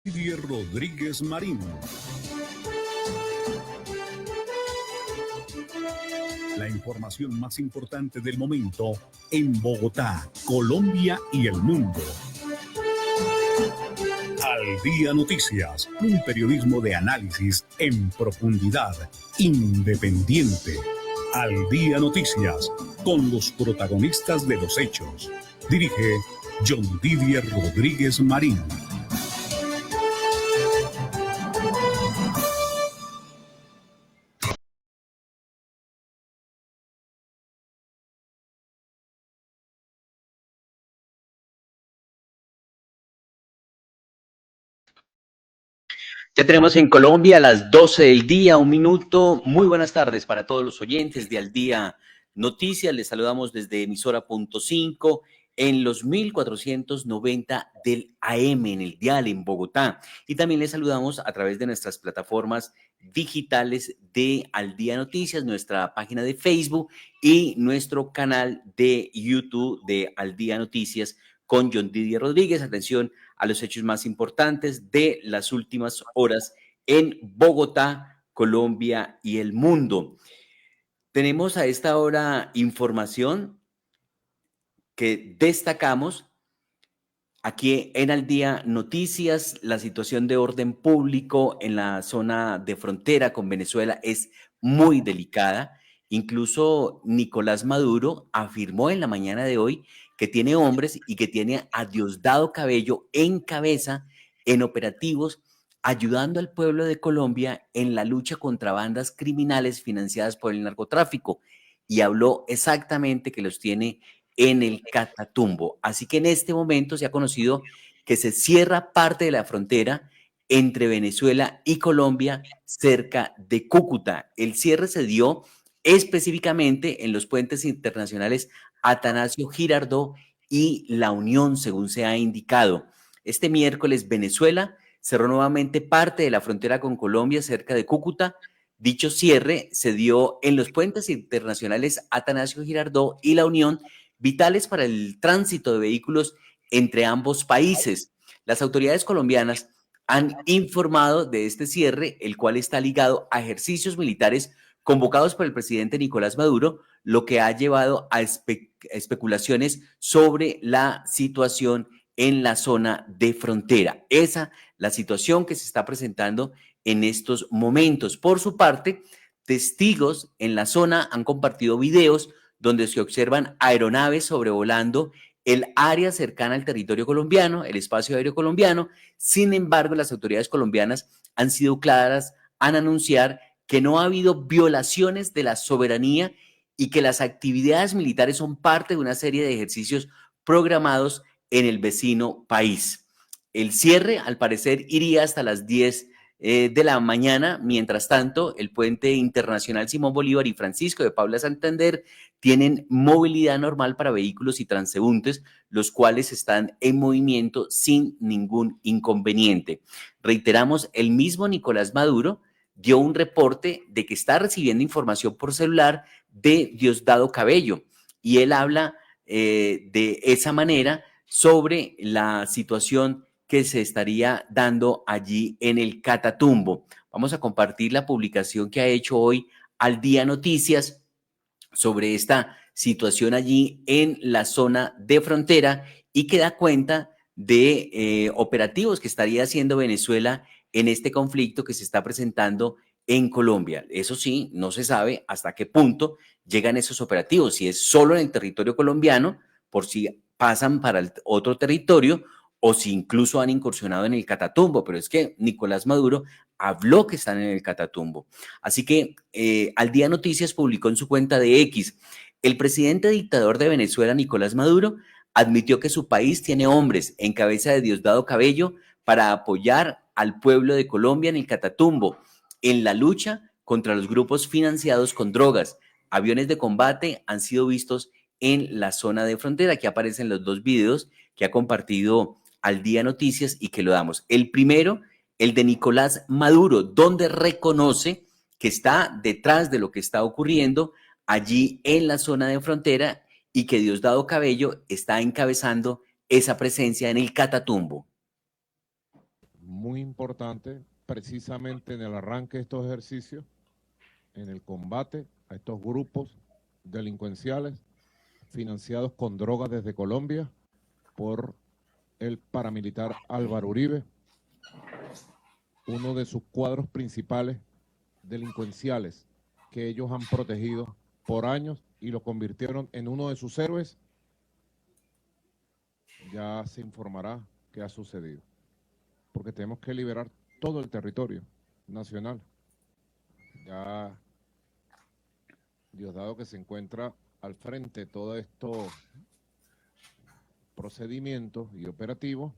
Didier Rodríguez Marín. La información más importante del momento en Bogotá, Colombia y el mundo. Al Día Noticias, un periodismo de análisis en profundidad, independiente. Al Día Noticias, con los protagonistas de los hechos. Dirige John Didier Rodríguez Marín. Ya tenemos en Colombia las 12 del día, un minuto. Muy buenas tardes para todos los oyentes de Al Día Noticias. Les saludamos desde emisora punto 5 en los 1490 del AM en el dial en Bogotá. Y también les saludamos a través de nuestras plataformas digitales de Al Día Noticias, nuestra página de Facebook y nuestro canal de YouTube de Al Día Noticias con John Didier Rodríguez. Atención a los hechos más importantes de las últimas horas en Bogotá, Colombia y el mundo. Tenemos a esta hora información que destacamos aquí en Al Día Noticias. La situación de orden público en la zona de frontera con Venezuela es muy delicada. Incluso Nicolás Maduro afirmó en la mañana de hoy que tiene hombres y que tiene a Diosdado Cabello en cabeza en operativos ayudando al pueblo de Colombia en la lucha contra bandas criminales financiadas por el narcotráfico. Y habló exactamente que los tiene en el Catatumbo. Así que en este momento se ha conocido que se cierra parte de la frontera entre Venezuela y Colombia cerca de Cúcuta. El cierre se dio específicamente en los puentes internacionales Atanasio Girardot y La Unión, según se ha indicado. Este miércoles Venezuela cerró nuevamente parte de la frontera con Colombia cerca de Cúcuta. Dicho cierre se dio en los puentes internacionales Atanasio Girardot y La Unión, vitales para el tránsito de vehículos entre ambos países. Las autoridades colombianas han informado de este cierre, el cual está ligado a ejercicios militares convocados por el presidente Nicolás Maduro, lo que ha llevado a especulaciones sobre la situación en la zona de frontera. Esa la situación que se está presentando en estos momentos. Por su parte, testigos en la zona han compartido videos donde se observan aeronaves sobrevolando el área cercana al territorio colombiano, el espacio aéreo colombiano. Sin embargo, las autoridades colombianas han sido claras en anunciar que no ha habido violaciones de la soberanía y que las actividades militares son parte de una serie de ejercicios programados en el vecino país. El cierre, al parecer, iría hasta las 10 de la mañana. Mientras tanto, el puente internacional Simón Bolívar y Francisco de Paula Santander tienen movilidad normal para vehículos y transeúntes, los cuales están en movimiento sin ningún inconveniente. Reiteramos, el mismo Nicolás Maduro dio un reporte de que está recibiendo información por celular de Diosdado Cabello y él habla de esa manera sobre la situación que se estaría dando allí en el Catatumbo. Vamos a compartir la publicación que ha hecho hoy Al Día Noticias sobre esta situación allí en la zona de frontera y que da cuenta de operativos que estaría haciendo Venezuela en este conflicto que se está presentando en Colombia. Eso sí, no se sabe hasta qué punto llegan esos operativos, si es solo en el territorio colombiano, por si pasan para el otro territorio o si incluso han incursionado en el Catatumbo, pero es que Nicolás Maduro habló que están en el Catatumbo. Así que Al Día Noticias publicó en su cuenta de X, el presidente dictador de Venezuela, Nicolás Maduro, admitió que su país tiene hombres en cabeza de Diosdado Cabello para apoyar al pueblo de Colombia en el Catatumbo, en la lucha contra los grupos financiados con drogas. Aviones de combate han sido vistos en la zona de frontera. Aquí aparecen los dos videos que ha compartido Al Día Noticias y que lo damos. El primero, el de Nicolás Maduro, donde reconoce que está detrás de lo que está ocurriendo allí en la zona de frontera y que Diosdado Cabello está encabezando esa presencia en el Catatumbo. muy importante precisamente en el arranque de estos ejercicios, en el combate a estos grupos delincuenciales financiados con drogas desde Colombia por el paramilitar Álvaro Uribe, uno de sus cuadros principales delincuenciales que ellos han protegido por años y lo convirtieron en uno de sus héroes. Ya se informará qué ha sucedido, porque tenemos que liberar todo el territorio nacional. Ya Diosdado, que se encuentra al frente de todos estos procedimientos y operativos,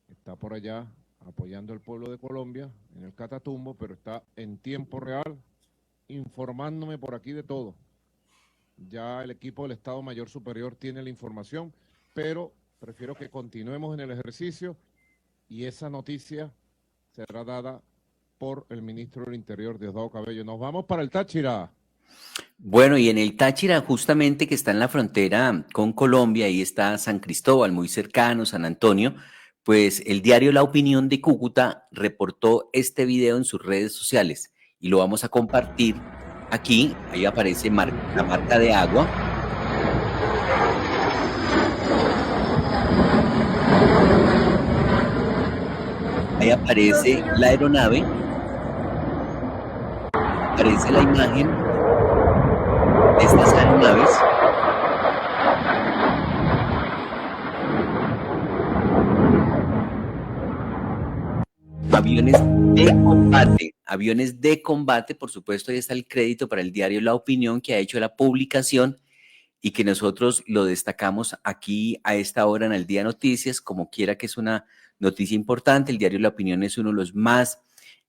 está por allá apoyando al pueblo de Colombia en el Catatumbo, pero está en tiempo real informándome por aquí de todo. Ya el equipo del Estado Mayor Superior tiene la información, pero prefiero que continuemos en el ejercicio y esa noticia será dada por el ministro del Interior, Diosdado Cabello. Nos vamos para el Táchira. Bueno, y en el Táchira, justamente que está en la frontera con Colombia, ahí está San Cristóbal, muy cercano, San Antonio, pues el diario La Opinión de Cúcuta reportó este video en sus redes sociales y lo vamos a compartir aquí. Ahí aparece la marca de agua. Ahí aparece la aeronave, aparece la imagen de estas aeronaves. Aviones de combate, por supuesto, ahí está el crédito para el diario La Opinión, que ha hecho la publicación y que nosotros lo destacamos aquí a esta hora en el Día Noticias, como quiera que es una noticia importante. El diario La Opinión es uno de los más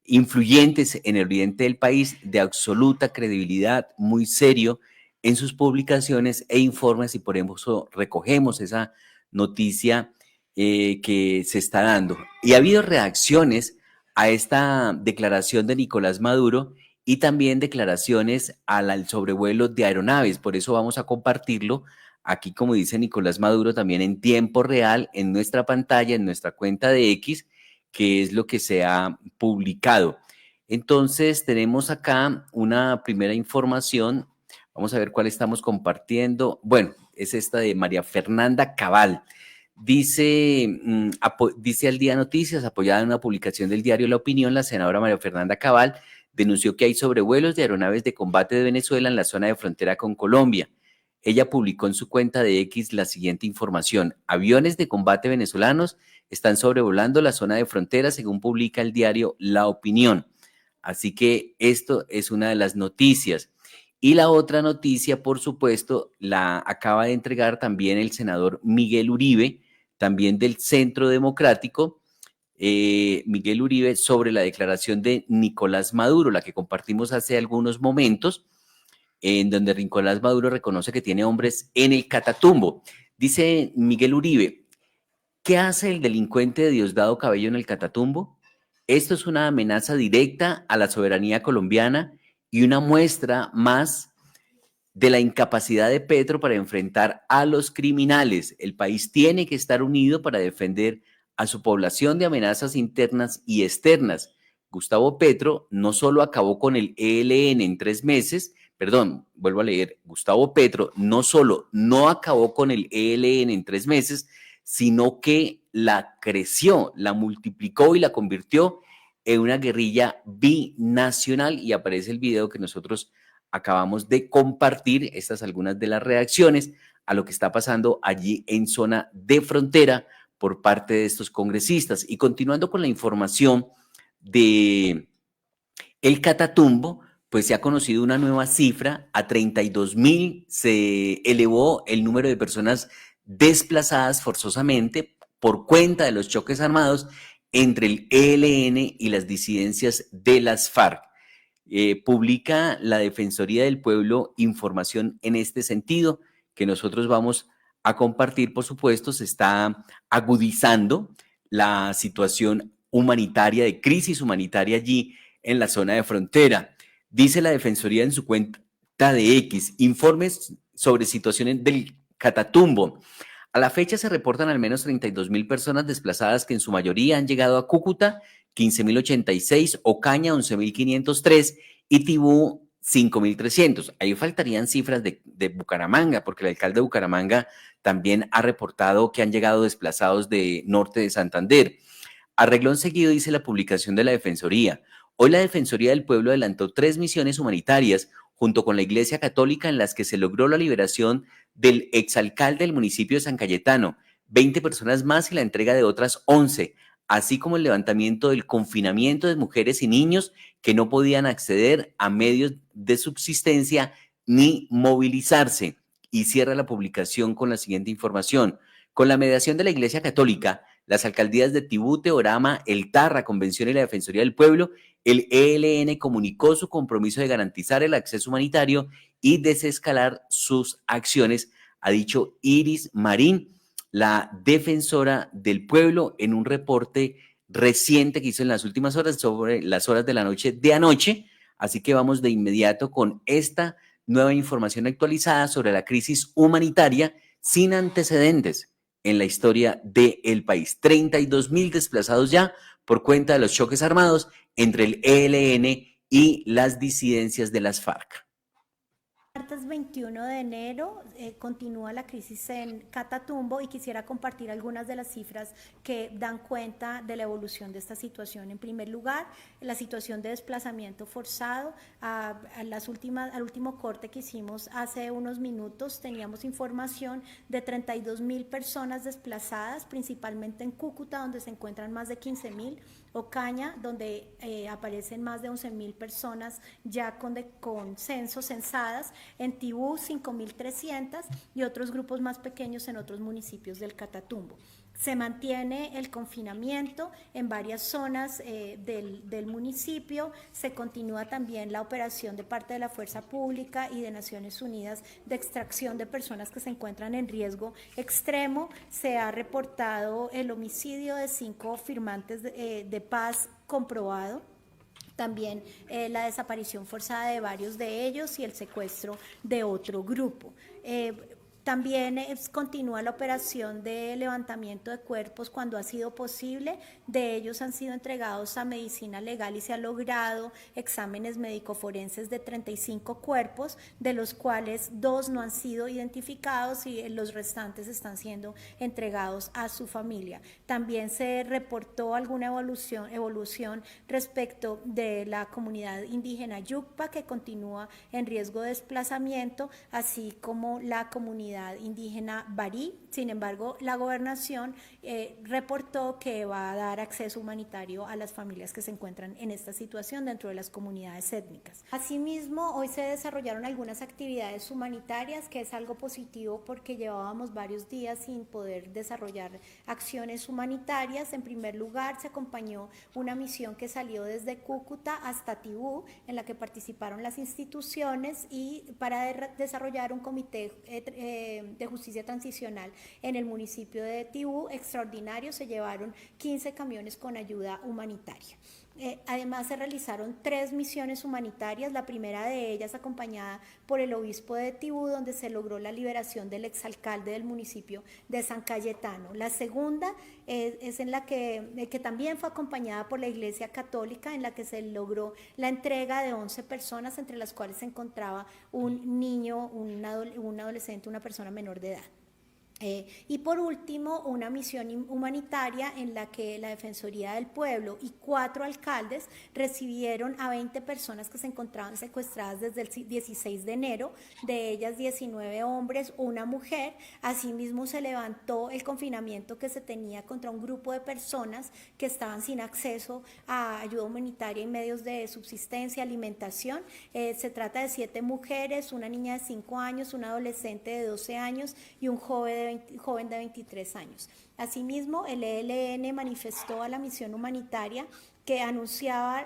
influyentes en el oriente del país, de absoluta credibilidad, muy serio en sus publicaciones e informes, y por eso recogemos esa noticia que se está dando. Y ha habido reacciones a esta declaración de Nicolás Maduro y también declaraciones al sobrevuelo de aeronaves. Por eso vamos a compartirlo aquí, como dice Nicolás Maduro, también en tiempo real en nuestra pantalla, en nuestra cuenta de X, que es lo que se ha publicado. Entonces, tenemos acá una primera información. Vamos a ver cuál estamos compartiendo. Bueno, es esta de María Fernanda Cabal. Dice al Día Noticias, apoyada en una publicación del diario La Opinión, la senadora María Fernanda Cabal denunció que hay sobrevuelos de aeronaves de combate de Venezuela en la zona de frontera con Colombia. Ella publicó en su cuenta de X la siguiente información: aviones de combate venezolanos están sobrevolando la zona de frontera, según publica el diario La Opinión. Así que esto es una de las noticias. Y la otra noticia, por supuesto, la acaba de entregar también el senador Miguel Uribe, también del Centro Democrático, Miguel Uribe, sobre la declaración de Nicolás Maduro, la que compartimos hace algunos momentos, en donde Nicolás Maduro reconoce que tiene hombres en el Catatumbo. Dice Miguel Uribe: ¿qué hace el delincuente de Diosdado Cabello en el Catatumbo? Esto es una amenaza directa a la soberanía colombiana y una muestra más de la incapacidad de Petro para enfrentar a los criminales. El país tiene que estar unido para defender a su población de amenazas internas y externas. Gustavo Petro no solo acabó con el ELN en 3 meses, vuelvo a leer, Gustavo Petro no solo no acabó con el ELN en 3 meses, sino que la creció, la multiplicó y la convirtió en una guerrilla binacional. Y aparece el video que nosotros acabamos de compartir, estas algunas de las reacciones a lo que está pasando allí en zona de frontera por parte de estos congresistas. Y continuando con la información de el Catatumbo, pues se ha conocido una nueva cifra: a 32.000 se elevó el número de personas desplazadas forzosamente por cuenta de los choques armados entre el ELN y las disidencias de las FARC. Publica la Defensoría del Pueblo información en este sentido, que nosotros vamos a compartir. Por supuesto, se está agudizando la situación humanitaria, de crisis humanitaria allí en la zona de frontera. Dice la Defensoría en su cuenta de X: informes sobre situaciones del Catatumbo. A la fecha se reportan al menos 32.000 personas desplazadas que en su mayoría han llegado a Cúcuta, 15.086, Ocaña, 11.503 y Tibú, 5.300. Ahí faltarían cifras de Bucaramanga, porque el alcalde de Bucaramanga también ha reportado que han llegado desplazados de norte de Santander. A reglón seguido dice la publicación de la Defensoría. Hoy la Defensoría del Pueblo adelantó 3 misiones humanitarias junto con la Iglesia Católica en las que se logró la liberación del exalcalde del municipio de San Cayetano, 20 personas más y la entrega de otras 11, así como el levantamiento del confinamiento de mujeres y niños que no podían acceder a medios de subsistencia ni movilizarse. Y cierra la publicación con la siguiente información. Con la mediación de la Iglesia Católica, las alcaldías de Tibú, Teorama, El Tarra, Convención y la Defensoría del Pueblo, el ELN comunicó su compromiso de garantizar el acceso humanitario y desescalar sus acciones, ha dicho Iris Marín, la defensora del pueblo, en un reporte reciente que hizo en las últimas horas sobre las horas de la noche de anoche. Así que vamos de inmediato con esta nueva información actualizada sobre la crisis humanitaria sin antecedentes en la historia del país. 32.000 desplazados ya por cuenta de los choques armados entre el ELN y las disidencias de las FARC. Martes 21 de enero continúa la crisis en Catatumbo y quisiera compartir algunas de las cifras que dan cuenta de la evolución de esta situación. En primer lugar, la situación de desplazamiento forzado. Al último corte que hicimos hace unos minutos teníamos información de 32.000 personas desplazadas, principalmente en Cúcuta, donde se encuentran más de 15.000, Ocaña, donde aparecen más de 11.000 personas ya con censos censadas, en Tibú 5.300 y otros grupos más pequeños en otros municipios del Catatumbo. Se mantiene el confinamiento en varias zonas del municipio, se continúa también la operación de parte de la Fuerza Pública y de Naciones Unidas de extracción de personas que se encuentran en riesgo extremo. Se ha reportado el homicidio de 5 firmantes de paz comprobado. También la desaparición forzada de varios de ellos y el secuestro de otro grupo. También continúa la operación de levantamiento de cuerpos cuando ha sido posible. De ellos han sido entregados a medicina legal y se han logrado exámenes médico-forenses de 35 cuerpos, de los cuales 2 no han sido identificados y los restantes están siendo entregados a su familia. También se reportó alguna evolución respecto de la comunidad indígena Yucpa, que continúa en riesgo de desplazamiento, así como la comunidad indígena Barí. Sin embargo, la gobernación reportó que va a dar acceso humanitario a las familias que se encuentran en esta situación dentro de las comunidades étnicas. Asimismo, hoy se desarrollaron algunas actividades humanitarias, que es algo positivo porque llevábamos varios días sin poder desarrollar acciones humanitarias. En primer lugar, se acompañó una misión que salió desde Cúcuta hasta Tibú, en la que participaron las instituciones y para desarrollar un comité de justicia transicional en el municipio de Tibú extraordinario. Se llevaron 15 camiones con ayuda humanitaria. Además se realizaron 3 misiones humanitarias, la primera de ellas acompañada por el obispo de Tibú, donde se logró la liberación del exalcalde del municipio de San Cayetano. La segunda es en la que también fue acompañada por la Iglesia Católica, en la que se logró la entrega de 11 personas, entre las cuales se encontraba un niño, un adolescente, una persona menor de edad. Y por último, una misión humanitaria en la que la Defensoría del Pueblo y 4 alcaldes recibieron a 20 personas que se encontraban secuestradas desde el 16 de enero, de ellas 19 hombres, una mujer. Asimismo, se levantó el confinamiento que se tenía contra un grupo de personas que estaban sin acceso a ayuda humanitaria y medios de subsistencia, alimentación. Se trata de 7 mujeres, una niña de 5 años, un adolescente de 12 años y un joven de 23 años. Asimismo, el ELN manifestó a la misión humanitaria que anunciaba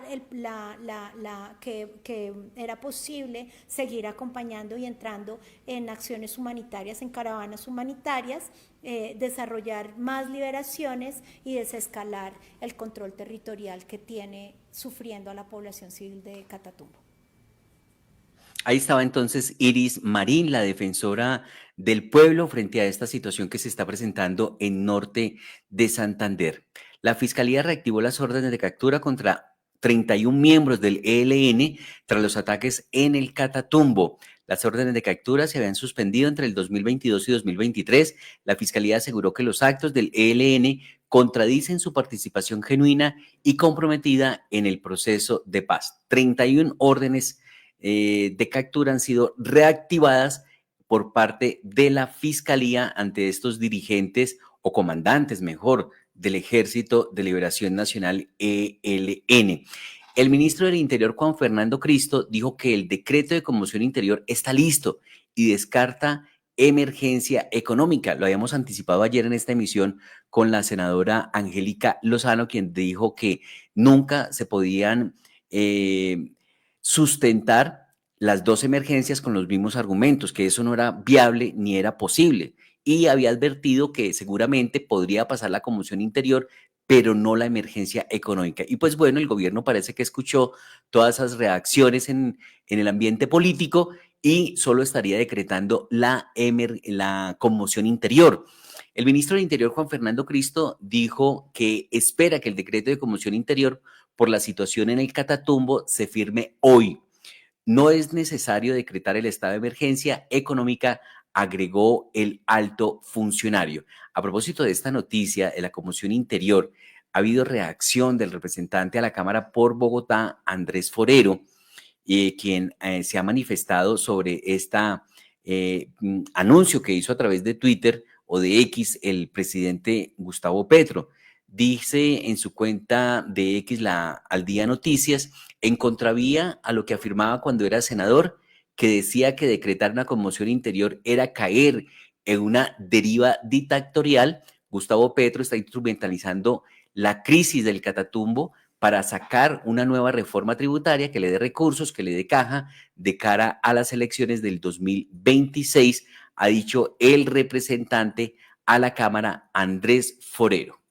que era posible seguir acompañando y entrando en acciones humanitarias, en caravanas humanitarias, desarrollar más liberaciones y desescalar el control territorial que tiene sufriendo a la población civil de Catatumbo. Ahí estaba entonces Iris Marín, la defensora del pueblo frente a esta situación que se está presentando en norte de Santander. La Fiscalía reactivó las órdenes de captura contra 31 miembros del ELN tras los ataques en el Catatumbo. Las órdenes de captura se habían suspendido entre el 2022 y 2023. La Fiscalía aseguró que los actos del ELN contradicen su participación genuina y comprometida en el proceso de paz. 31 órdenes de captura han sido reactivadas por parte de la Fiscalía ante estos dirigentes o comandantes, mejor, del Ejército de Liberación Nacional, ELN. El ministro del Interior, Juan Fernando Cristo, dijo que el decreto de conmoción interior está listo y descarta emergencia económica. Lo habíamos anticipado ayer en esta emisión con la senadora Angélica Lozano, quien dijo que nunca se podían sustentar las dos emergencias con los mismos argumentos, que eso no era viable ni era posible. Y había advertido que seguramente podría pasar la conmoción interior, pero no la emergencia económica. Y pues bueno, el gobierno parece que escuchó todas esas reacciones en el ambiente político y solo estaría decretando la conmoción interior. El ministro del Interior, Juan Fernando Cristo, dijo que espera que el decreto de conmoción interior por la situación en el Catatumbo se firme hoy. No es necesario decretar el estado de emergencia económica, agregó el alto funcionario. A propósito de esta noticia de la conmoción interior, ha habido reacción del representante a la Cámara por Bogotá, Andrés Forero, quien se ha manifestado sobre este anuncio que hizo a través de Twitter o de X el presidente Gustavo Petro. Dice en su cuenta de X, Al Día Noticias, en contravía a lo que afirmaba cuando era senador, que decía que decretar una conmoción interior era caer en una deriva dictatorial. Gustavo Petro está instrumentalizando la crisis del Catatumbo para sacar una nueva reforma tributaria que le dé recursos, que le dé caja de cara a las elecciones del 2026, ha dicho el representante a la Cámara, Andrés Forero.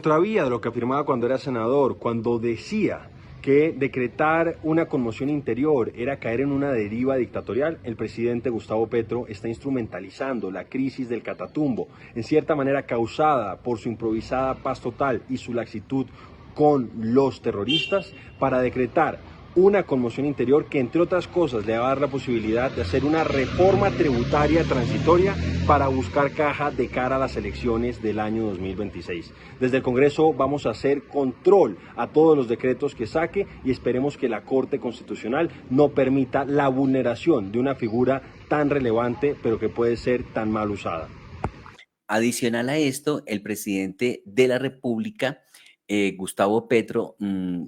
Contravía de lo que afirmaba cuando era senador, cuando decía que decretar una conmoción interior era caer en una deriva dictatorial, el presidente Gustavo Petro está instrumentalizando la crisis del Catatumbo, en cierta manera causada por su improvisada paz total y su laxitud con los terroristas, para decretar una conmoción interior que, entre otras cosas, le va a dar la posibilidad de hacer una reforma tributaria transitoria para buscar caja de cara a las elecciones del año 2026. Desde el Congreso vamos a hacer control a todos los decretos que saque y esperemos que la Corte Constitucional no permita la vulneración de una figura tan relevante, pero que puede ser tan mal usada. Adicional a esto, el presidente de la República, Gustavo Petro,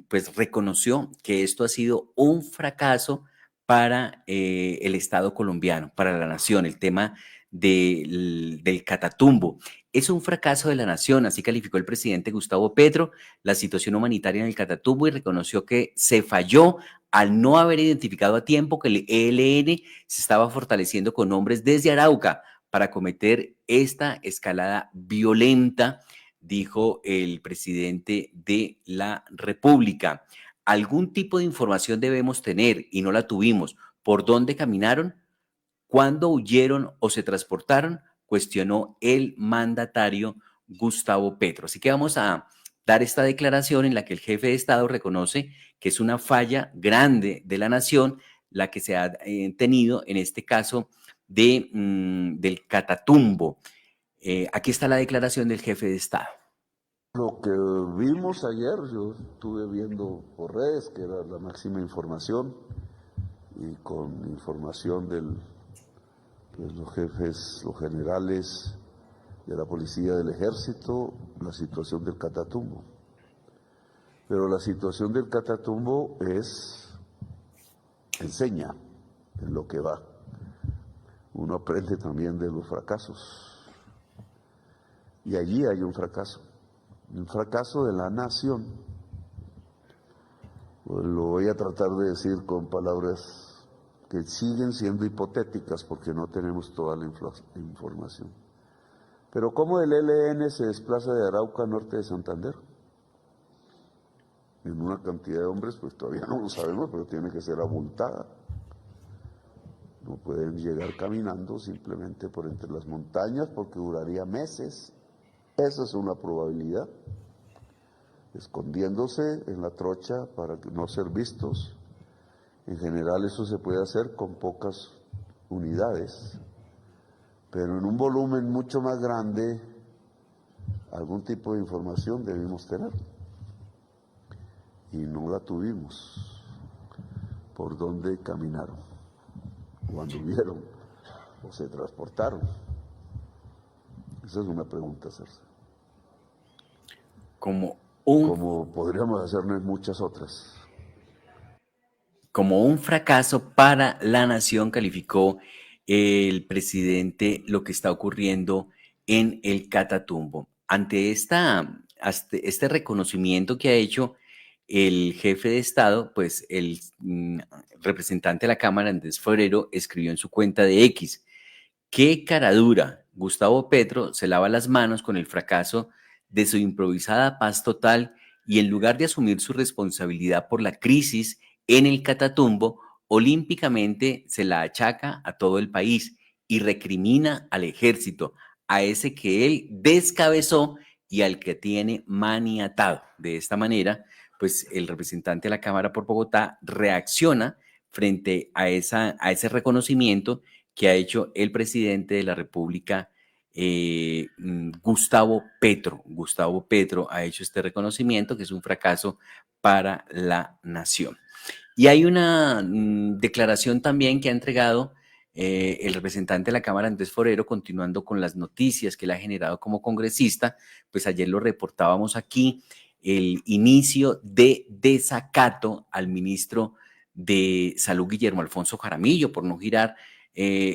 pues reconoció que esto ha sido un fracaso para el Estado colombiano, para la nación, el tema del Catatumbo. Es un fracaso de la nación, así calificó el presidente Gustavo Petro la situación humanitaria en el Catatumbo y reconoció que se falló al no haber identificado a tiempo que el ELN se estaba fortaleciendo con hombres desde Arauca para cometer esta escalada violenta, dijo el presidente de la República. Algún tipo de información debemos tener y no la tuvimos. ¿Por dónde caminaron? ¿Cuándo huyeron o se transportaron? Cuestionó el mandatario Gustavo Petro. Así que vamos a dar esta declaración en la que el jefe de Estado reconoce que es una falla grande de la nación la que se ha tenido en este caso del Catatumbo. Aquí está la declaración del jefe de Estado. Lo que vimos ayer, yo estuve viendo por redes, que era la máxima información, y con información de los jefes, los generales de la policía, del ejército, la situación del Catatumbo. Pero la situación del Catatumbo enseña en lo que va. Uno aprende también de los fracasos. Y allí hay un fracaso de la nación. Pues lo voy a tratar de decir con palabras que siguen siendo hipotéticas porque no tenemos toda la información. Pero ¿cómo el ELN se desplaza de Arauca a norte de Santander? En una cantidad de hombres, pues todavía no lo sabemos, pero tiene que ser abultada. pueden llegar caminando simplemente por entre las montañas porque duraría meses. Esa es una probabilidad, escondiéndose en la trocha para no ser vistos. En general eso se puede hacer con pocas unidades, pero en un volumen mucho más grande algún tipo de información debimos tener y no la tuvimos. ¿Por dónde caminaron? ¿O anduvieron? ¿O se transportaron? Esa es una pregunta, Cerce. Como podríamos hacernos muchas otras. Como un fracaso para la nación, calificó el presidente lo que está ocurriendo en el Catatumbo. Ante este reconocimiento que ha hecho el jefe de Estado, pues el representante de la Cámara, Andrés Forero, escribió en su cuenta de X: qué cara dura, Gustavo Petro se lava las manos con el fracaso de su improvisada paz total y en lugar de asumir su responsabilidad por la crisis en el Catatumbo, olímpicamente se la achaca a todo el país y recrimina al ejército, a ese que él descabezó y al que tiene maniatado. De esta manera, pues el representante de la Cámara por Bogotá reacciona frente a ese reconocimiento que ha hecho el presidente de la República, Gustavo Petro. Gustavo Petro ha hecho este reconocimiento, que es un fracaso para la nación. Y hay una declaración también que ha entregado el representante de la Cámara, Andrés Forero, continuando con las noticias que él ha generado como congresista. Pues ayer lo reportábamos aquí, el inicio de desacato al ministro de Salud, Guillermo Alfonso Jaramillo, por no girar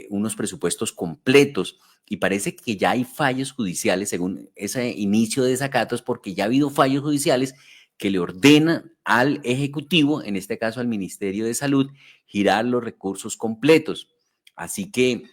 unos presupuestos completos. Y parece que ya hay fallos judiciales, según ese inicio de desacatos, porque ya ha habido fallos judiciales que le ordenan al Ejecutivo, en este caso al Ministerio de Salud, girar los recursos completos. Así que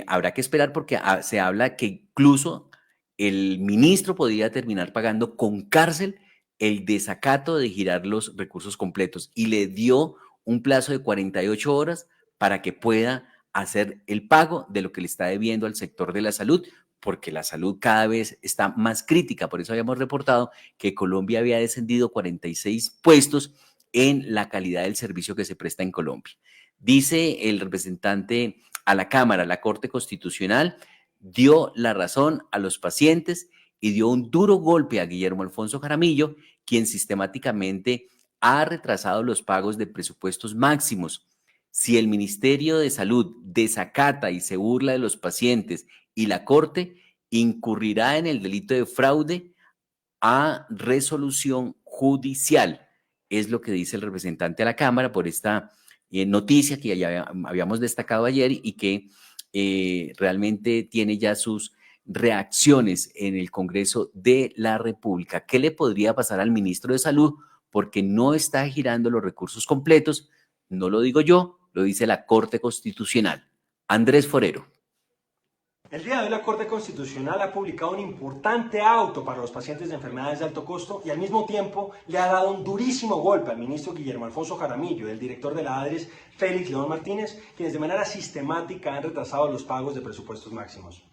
habrá que esperar, porque se habla que incluso el ministro podría terminar pagando con cárcel el desacato de girar los recursos completos, y le dio un plazo de 48 horas para que pueda hacer el pago de lo que le está debiendo al sector de la salud, porque la salud cada vez está más crítica. Por eso habíamos reportado que Colombia había descendido 46 puestos en la calidad del servicio que se presta en Colombia. Dice el representante a la Cámara: la Corte Constitucional dio la razón a los pacientes y dio un duro golpe a Guillermo Alfonso Jaramillo, quien sistemáticamente ha retrasado los pagos de presupuestos máximos. Si el Ministerio de Salud desacata y se burla de los pacientes y la Corte, incurrirá en el delito de fraude a resolución judicial. Es lo que dice el representante de la Cámara por esta noticia que ya habíamos destacado ayer y que realmente tiene ya sus reacciones en el Congreso de la República. ¿Qué le podría pasar al ministro de Salud? Porque no está girando los recursos completos. No lo digo yo, lo dice la Corte Constitucional. Andrés Forero. El día de hoy la Corte Constitucional ha publicado un importante auto para los pacientes de enfermedades de alto costo y al mismo tiempo le ha dado un durísimo golpe al ministro Guillermo Alfonso Jaramillo y al director de la ADRES, Félix León Martínez, quienes de manera sistemática han retrasado los pagos de presupuestos máximos.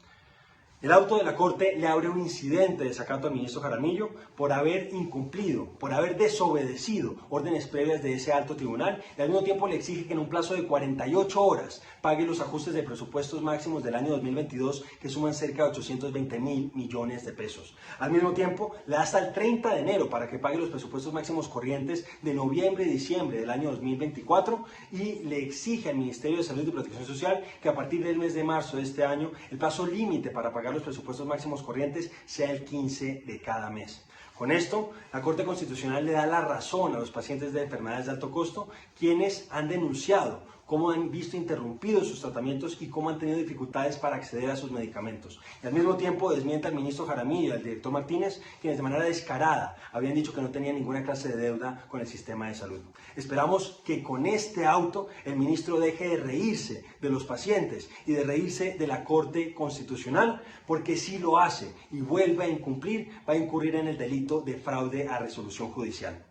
El auto de la Corte le abre un incidente de desacato al ministro Jaramillo por haber incumplido, por haber desobedecido órdenes previas de ese alto tribunal, y al mismo tiempo le exige que en un plazo de 48 horas pague los ajustes de presupuestos máximos del año 2022, que suman cerca de 820.000 millones de pesos. Al mismo tiempo, le da hasta el 30 de enero para que pague los presupuestos máximos corrientes de noviembre y diciembre del año 2024 y le exige al Ministerio de Salud y Protección Social que a partir del mes de marzo de este año el plazo límite para pagar los presupuestos máximos corrientes sea el 15 de cada mes. Con esto, la Corte Constitucional le da la razón a los pacientes de enfermedades de alto costo, quienes han denunciado cómo han visto interrumpidos sus tratamientos y cómo han tenido dificultades para acceder a sus medicamentos. Y al mismo tiempo desmiente al ministro Jaramillo y al director Martínez, quienes de manera descarada habían dicho que no tenían ninguna clase de deuda con el sistema de salud. Esperamos que con este auto el ministro deje de reírse de los pacientes y de reírse de la Corte Constitucional, porque si lo hace y vuelve a incumplir, va a incurrir en el delito de fraude a resolución judicial.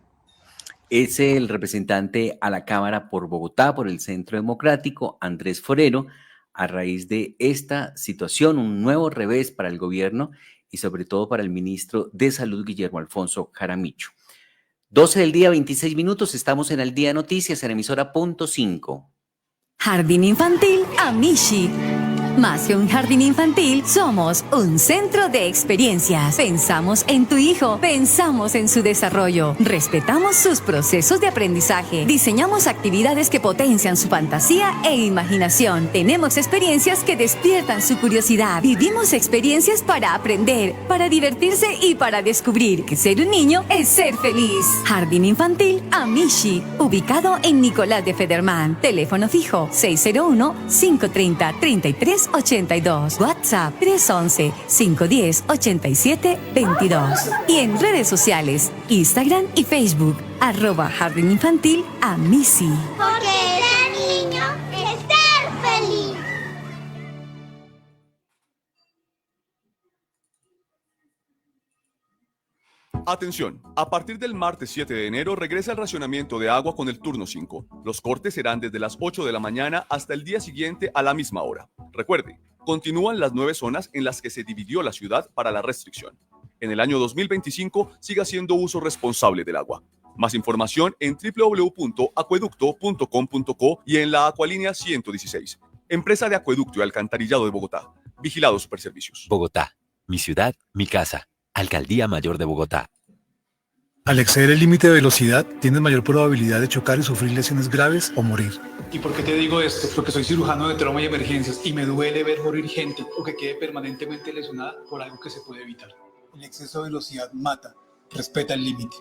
Es el representante a la Cámara por Bogotá, por el Centro Democrático, Andrés Forero, a raíz de esta situación, un nuevo revés para el gobierno y sobre todo para el ministro de Salud, Guillermo Alfonso Jaramillo. 12 del día, 26 minutos, estamos en el Día de Noticias en emisora punto 5. Jardín Infantil Amishi. Más que un jardín infantil, somos un centro de experiencias. Pensamos en tu hijo, pensamos en su desarrollo, respetamos sus procesos de aprendizaje, diseñamos actividades que potencian su fantasía e imaginación. Tenemos experiencias que despiertan su curiosidad. Vivimos experiencias para aprender, para divertirse y para descubrir que ser un niño es ser feliz. Jardín Infantil Amishi, ubicado en Nicolás de Federman. Teléfono fijo 601-530-3382. WhatsApp 311-510-8722. Y en redes sociales, Instagram y Facebook, @Jardín Infantil Amishi. Porque ser niño es ser feliz. Atención, a partir del martes 7 de enero regresa el racionamiento de agua con el turno 5. Los cortes serán desde las 8 de la mañana hasta el día siguiente a la misma hora. Recuerde, continúan las 9 zonas en las que se dividió la ciudad para la restricción. En el año 2025 siga haciendo uso responsable del agua. Más información en www.acueducto.com.co y en la Acualínea 116. Empresa de Acueducto y Alcantarillado de Bogotá. Vigilado Superservicios. Bogotá, mi ciudad, mi casa. Alcaldía Mayor de Bogotá. Al exceder el límite de velocidad, tienes mayor probabilidad de chocar y sufrir lesiones graves o morir. ¿Y por qué te digo esto? Porque soy cirujano de trauma y emergencias y me duele ver morir gente o que quede permanentemente lesionada por algo que se puede evitar. El exceso de velocidad mata. Respeta el límite.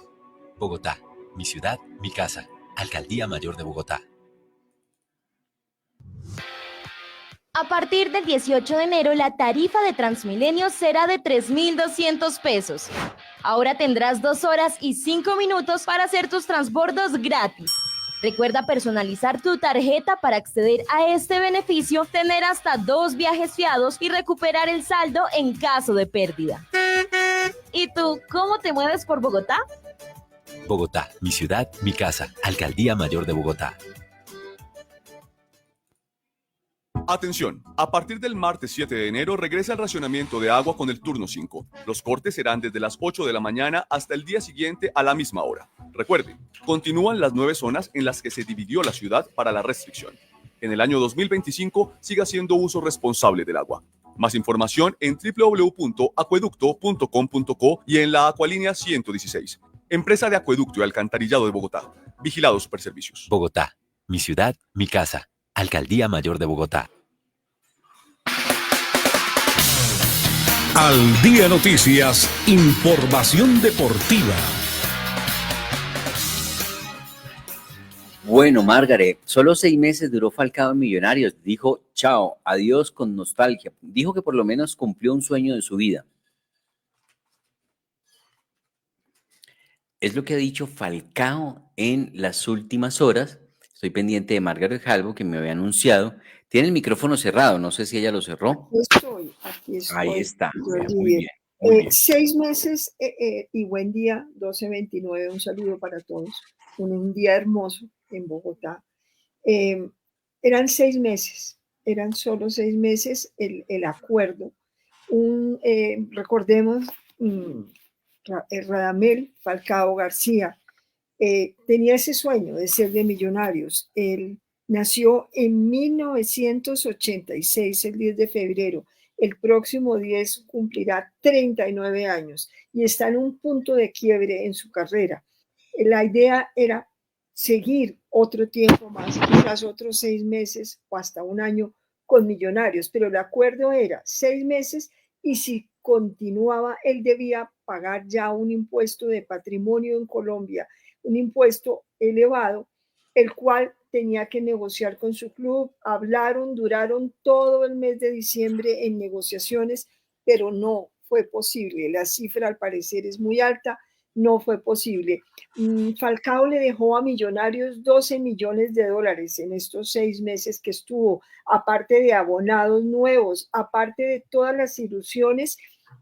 Bogotá, mi ciudad, mi casa. Alcaldía Mayor de Bogotá. A partir del 18 de enero, la tarifa de Transmilenio será de 3.200 pesos. Ahora tendrás 2 horas y 5 minutos para hacer tus transbordos gratis. Recuerda personalizar tu tarjeta para acceder a este beneficio, tener hasta 2 viajes fiados y recuperar el saldo en caso de pérdida. ¿Y tú, cómo te mueves por Bogotá? Bogotá, mi ciudad, mi casa. Alcaldía Mayor de Bogotá. Atención, a partir del martes 7 de enero regresa el racionamiento de agua con el turno 5. Los cortes serán desde las 8 de la mañana hasta el día siguiente a la misma hora. Recuerde, continúan las 9 zonas en las que se dividió la ciudad para la restricción. En el año 2025 siga haciendo uso responsable del agua. Más información en www.acueducto.com.co y en la Acualínea 116. Empresa de Acueducto y Alcantarillado de Bogotá. Vigilado Superservicios. Bogotá, mi ciudad, mi casa. Alcaldía Mayor de Bogotá. Al Día Noticias, información deportiva. Bueno, Margaret, solo 6 meses duró Falcao en Millonarios. Dijo, chao, adiós con nostalgia. Dijo que por lo menos cumplió un sueño de su vida. Es lo que ha dicho Falcao en las últimas horas. Estoy pendiente de Margaret Halbo, que me había anunciado. Tiene el micrófono cerrado, no sé si ella lo cerró. Aquí estoy. Ahí está. Muy bien. 6 meses y buen día, 12:29. Un saludo para todos. Un día hermoso en Bogotá. Eran 6 meses, eran solo 6 meses el acuerdo. Recordemos, Radamel Falcao García tenía ese sueño de ser de Millonarios. Él nació en 1986, el 10 de febrero. El próximo 10 cumplirá 39 años y está en un punto de quiebre en su carrera. La idea era seguir otro tiempo más, quizás otros 6 meses o hasta un año con Millonarios, pero el acuerdo era 6 meses y si continuaba, él debía pagar ya un impuesto de patrimonio en Colombia, un impuesto elevado, el cual tenía que negociar con su club. Duraron todo el mes de diciembre en negociaciones, pero no fue posible. La cifra al parecer es muy alta, no fue posible. Falcao le dejó a Millonarios $12 millones en estos 6 meses que estuvo, aparte de abonados nuevos, aparte de todas las ilusiones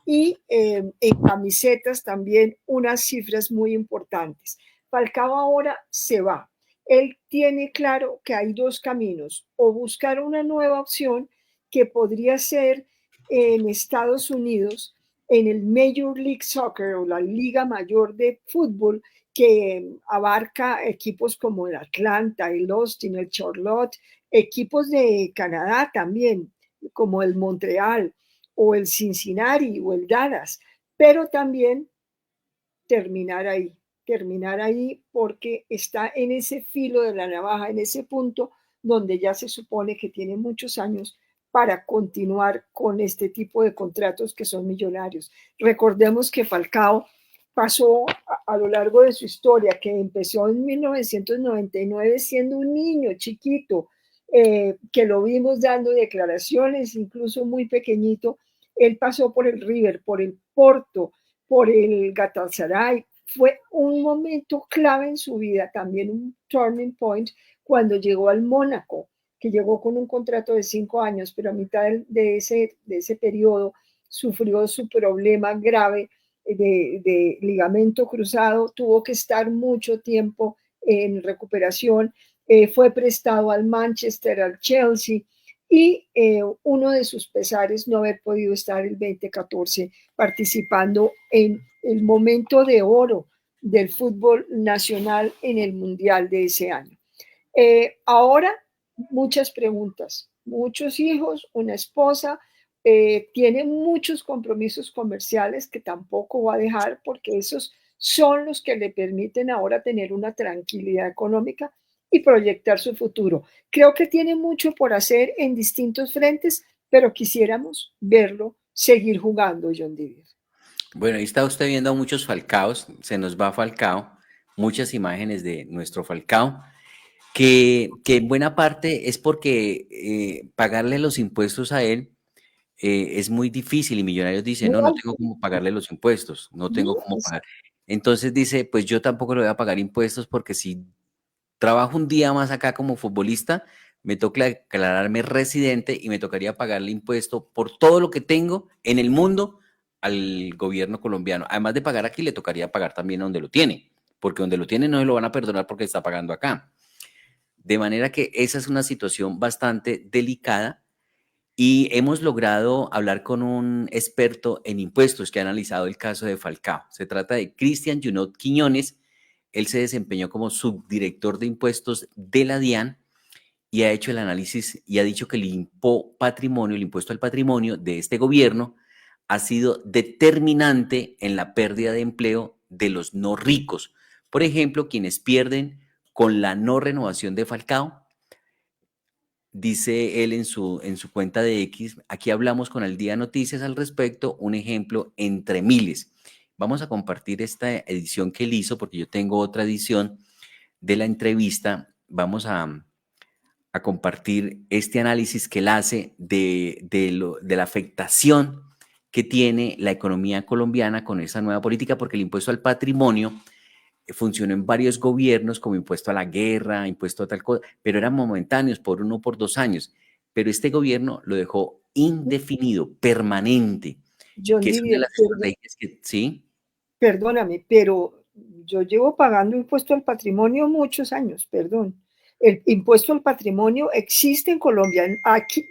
y en camisetas también unas cifras muy importantes. Falcao ahora se va. Él tiene claro que hay dos caminos, o buscar una nueva opción que podría ser en Estados Unidos, en el Major League Soccer o la Liga Mayor de Fútbol, que abarca equipos como el Atlanta, el Austin, el Charlotte, equipos de Canadá también, como el Montreal o el Cincinnati o el Dallas, pero también terminar ahí porque está en ese filo de la navaja, en ese punto donde ya se supone que tiene muchos años para continuar con este tipo de contratos que son millonarios. Recordemos que Falcao pasó a lo largo de su historia, que empezó en 1999 siendo un niño chiquito, que lo vimos dando declaraciones, incluso muy pequeñito. Él pasó por el River, por el Porto, por el Galatasaray. Fue un momento clave en su vida, también un turning point, cuando llegó al Mónaco, que llegó con un contrato de 5 años, pero a mitad de ese periodo sufrió su problema grave de ligamento cruzado, tuvo que estar mucho tiempo en recuperación, fue prestado al Manchester, al Chelsea, y uno de sus pesares no haber podido estar el 2014 participando en el momento de oro del fútbol nacional en el Mundial de ese año. Ahora, muchas preguntas, muchos hijos, una esposa, tiene muchos compromisos comerciales que tampoco va a dejar, porque esos son los que le permiten ahora tener una tranquilidad económica y proyectar su futuro. Creo que tiene mucho por hacer en distintos frentes, pero quisiéramos verlo seguir jugando, John Didier. Bueno, ahí está usted viendo a muchos Falcaos, se nos va Falcao, muchas imágenes de nuestro Falcao, que en buena parte es porque pagarle los impuestos a él es muy difícil, y Millonarios dice, no tengo cómo pagarle los impuestos, no tengo cómo pagar. Entonces dice, pues yo tampoco le voy a pagar impuestos, porque si trabajo un día más acá como futbolista, me toca declararme residente y me tocaría pagarle impuesto por todo lo que tengo en el mundo al gobierno colombiano. Además de pagar aquí, le tocaría pagar también donde lo tiene, porque donde lo tiene no se lo van a perdonar porque está pagando acá. De manera que esa es una situación bastante delicada, y hemos logrado hablar con un experto en impuestos que ha analizado el caso de Falcao. Se trata de Cristian Junot Quiñones. Él se desempeñó como subdirector de impuestos de la DIAN y ha hecho el análisis y ha dicho que el impuesto al patrimonio de este gobierno ha sido determinante en la pérdida de empleo de los no ricos. Por ejemplo, quienes pierden con la no renovación de Falcao. Dice él en su cuenta de X, aquí hablamos con Al Día Noticias al respecto, un ejemplo entre miles. Vamos a compartir esta edición que él hizo, porque yo tengo otra edición de la entrevista. Vamos a compartir este análisis que él hace de la afectación que tiene la economía colombiana con esa nueva política, porque el impuesto al patrimonio funcionó en varios gobiernos como impuesto a la guerra, impuesto a tal cosa, pero eran momentáneos, por 1 o por 2 años. Pero este gobierno lo dejó indefinido, permanente. John que es una de las estrategias que, ¿sí? Perdóname, pero yo llevo pagando impuesto al patrimonio muchos años, perdón. El impuesto al patrimonio existe en Colombia. Aquí,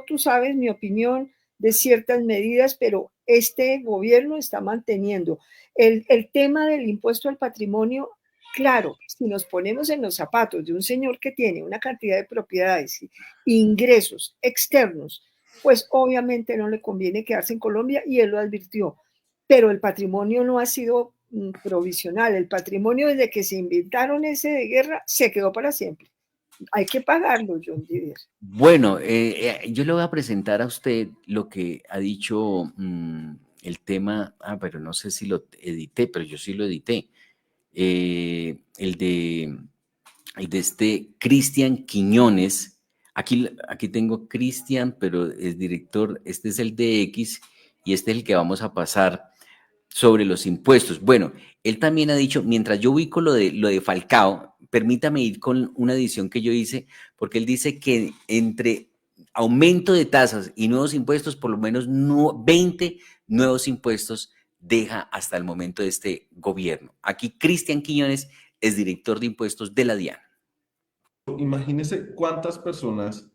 tú sabes mi opinión de ciertas medidas, pero este gobierno está manteniendo el tema del impuesto al patrimonio. Claro, si nos ponemos en los zapatos de un señor que tiene una cantidad de propiedades e ingresos externos, pues obviamente no le conviene quedarse en Colombia, y él lo advirtió. Pero el patrimonio no ha sido provisional. El patrimonio, desde que se inventaron ese de guerra, se quedó para siempre. Hay que pagarlo, John Didier. Bueno, yo le voy a presentar a usted lo que ha dicho el tema, pero no sé si lo edité, pero yo sí lo edité. El de este Cristian Quiñones. Aquí tengo Cristian, pero es director, este es el de X, y este es el que vamos a pasar sobre los impuestos. Bueno, él también ha dicho, mientras yo ubico lo de Falcao, permítame ir con una edición que yo hice, porque él dice que entre aumento de tasas y nuevos impuestos, por lo menos 20 nuevos impuestos deja hasta el momento de este gobierno. Aquí Cristian Quiñones es director de impuestos de la DIAN. Imagínese cuántas personas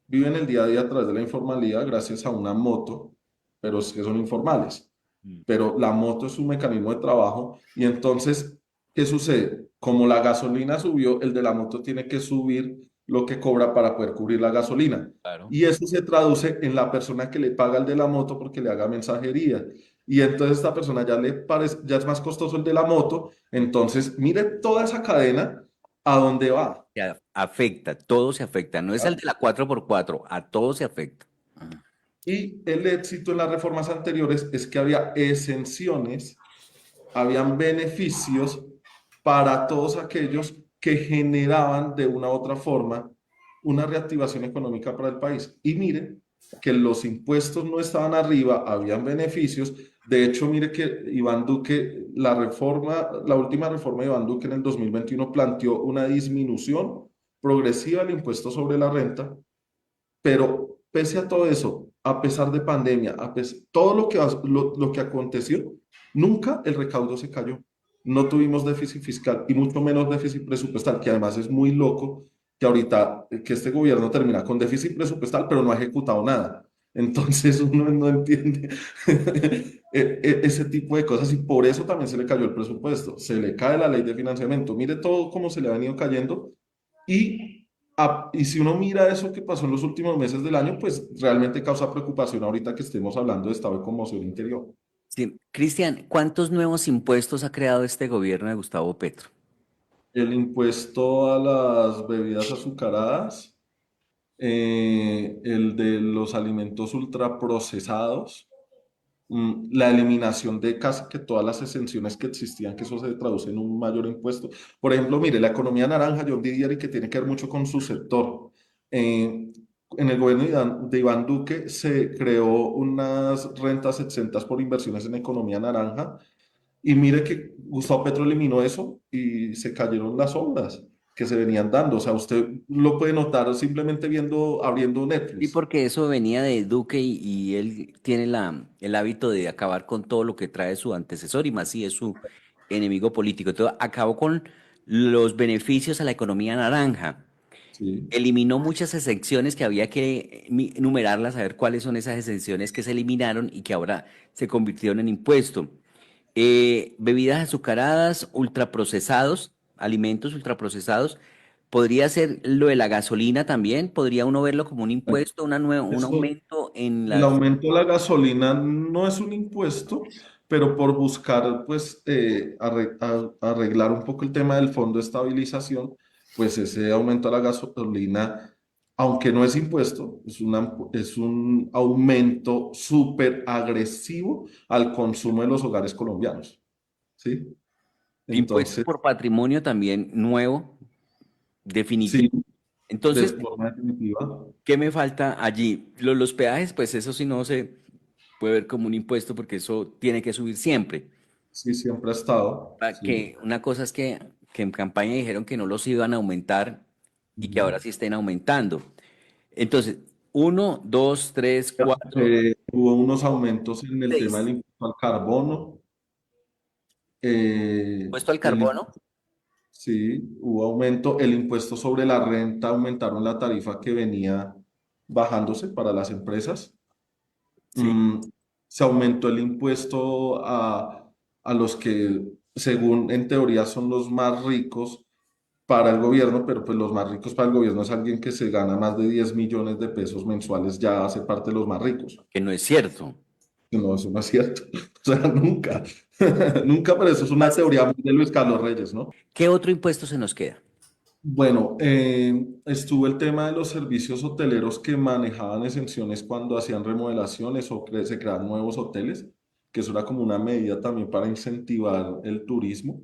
viven el día a día a través de la informalidad gracias a una moto, pero es que son informales. Pero la moto es un mecanismo de trabajo y entonces, ¿qué sucede? Como la gasolina subió, el de la moto tiene que subir lo que cobra para poder cubrir la gasolina. Claro. Y eso se traduce en la persona que le paga al de la moto porque le haga mensajería. Y entonces esta persona ya le parece, ya es más costoso el de la moto. Entonces, mire toda esa cadena a dónde va. Afecta, todo se afecta. No es el de la 4x4, a todo se afecta. Y el éxito en las reformas anteriores es que había exenciones, habían beneficios para todos aquellos que generaban de una u otra forma una reactivación económica para el país. Y miren que los impuestos no estaban arriba, habían beneficios. De hecho, mire que Iván Duque, la última reforma de Iván Duque en el 2021 planteó una disminución progresiva del impuesto sobre la renta, pero pese a todo eso, a pesar de pandemia, todo lo que aconteció, nunca el recaudo se cayó. No tuvimos déficit fiscal y mucho menos déficit presupuestal, que además es muy loco que ahorita que este gobierno termina con déficit presupuestal, pero no ha ejecutado nada. Entonces uno no entiende ese tipo de cosas y por eso también se le cayó el presupuesto, se le cae la ley de financiamiento. Mire todo cómo se le ha venido cayendo y si uno mira eso que pasó en los últimos meses del año, pues realmente causa preocupación ahorita que estemos hablando de estado de conmoción interior. Sí. Cristian, ¿cuántos nuevos impuestos ha creado este gobierno de Gustavo Petro? El impuesto a las bebidas azucaradas, el de los alimentos ultraprocesados, la eliminación de casi que todas las exenciones que existían, que eso se traduce en un mayor impuesto. Por ejemplo, mire, la economía naranja, yo diría que tiene que ver mucho con su sector. En el gobierno de Iván Duque se creó unas rentas exentas por inversiones en economía naranja y mire que Gustavo Petro eliminó eso y se cayeron las obras que se venían dando. O sea, usted lo puede notar simplemente abriendo Netflix. Y porque eso venía de Duque y él tiene el hábito de acabar con todo lo que trae su antecesor y más si es su enemigo político. Entonces acabó con los beneficios a la economía naranja. Sí. Eliminó muchas exenciones que había que enumerarlas, saber cuáles son esas exenciones que se eliminaron y que ahora se convirtieron en impuesto. Bebidas azucaradas, ultraprocesados, alimentos ultraprocesados. ¿Podría ser lo de la gasolina también? ¿Podría uno verlo como un impuesto, un aumento en El aumento de la gasolina no es un impuesto, pero por buscar, pues, arreglar un poco el tema del fondo de estabilización, pues ese aumento a la gasolina, aunque no es impuesto, es un aumento súper agresivo al consumo de los hogares colombianos. ¿Sí? Impuesto por patrimonio también nuevo, definitivo. Sí, Entonces, de forma definitiva. ¿qué me falta allí? Los peajes, pues eso sí no se puede ver como un impuesto porque eso tiene que subir siempre. Sí, siempre ha estado. Que una cosa es que en campaña dijeron que no los iban a aumentar y que ahora sí estén aumentando. Entonces, 1, 2, 3, 4. Hubo unos aumentos en el tema del impuesto al carbono. ¿Impuesto al carbono? Sí, hubo aumento. El impuesto sobre la renta, aumentaron la tarifa que venía bajándose para las empresas. Se aumentó el impuesto a los que, según en teoría, son los más ricos para el gobierno, pero pues los más ricos para el gobierno es alguien que se gana más de 10 millones de pesos mensuales, ya hace parte de los más ricos. Que no es cierto. No, eso no es cierto. O sea, nunca, nunca, pero eso es una teoría muy de Luis Carlos Reyes, ¿no? ¿Qué otro impuesto se nos queda? Bueno, estuvo el tema de los servicios hoteleros que manejaban exenciones cuando hacían remodelaciones o se creaban nuevos hoteles, que eso era como una medida también para incentivar el turismo.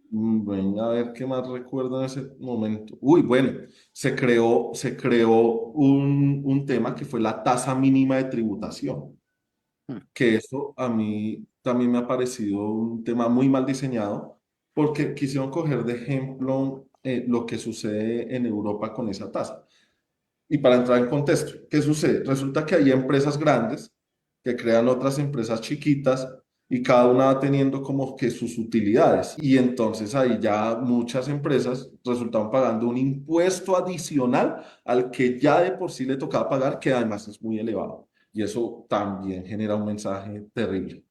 Ven a ver qué más recuerdo en ese momento. Uy, bueno, se creó un tema que fue la tasa mínima de tributación, que eso a mí también me ha parecido un tema muy mal diseñado, porque quisieron coger de ejemplo lo que sucede en Europa con esa tasa. Y para entrar en contexto, ¿qué sucede? Resulta que hay empresas grandes que crean otras empresas chiquitas y cada una va teniendo como que sus utilidades. Y entonces ahí ya muchas empresas resultaban pagando un impuesto adicional al que ya de por sí le tocaba pagar, que además es muy elevado. Y eso también genera un mensaje terrible.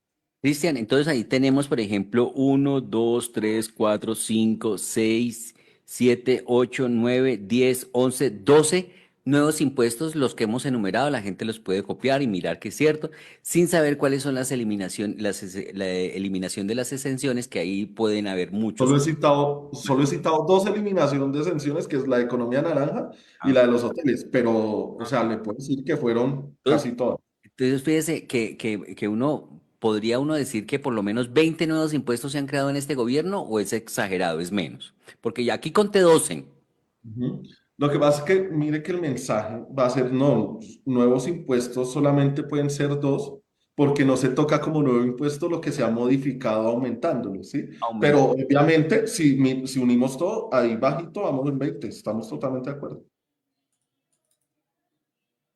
Cristian, entonces ahí tenemos, por ejemplo, 1, 2, 3, 4, 5, 6, 7, 8, 9, 10, 11, 12 nuevos impuestos, los que hemos enumerado. La gente los puede copiar y mirar que es cierto, sin saber cuáles son la eliminación de las exenciones, que ahí pueden haber muchos. Solo he citado dos eliminaciones de exenciones, que es la de economía naranja y la de los hoteles, pero, o sea, le puedo decir que fueron casi todas. Entonces, fíjese que podría uno decir que por lo menos 20 nuevos impuestos se han creado en este gobierno, o es exagerado, es menos. Porque ya aquí conté 12. Ujú. Lo que pasa es que mire que el mensaje va a ser, no, nuevos impuestos solamente pueden ser dos, porque no se toca como nuevo impuesto lo que se ha modificado aumentándolo, ¿sí? Pero obviamente, si unimos todo, ahí bajito vamos en 20, estamos totalmente de acuerdo.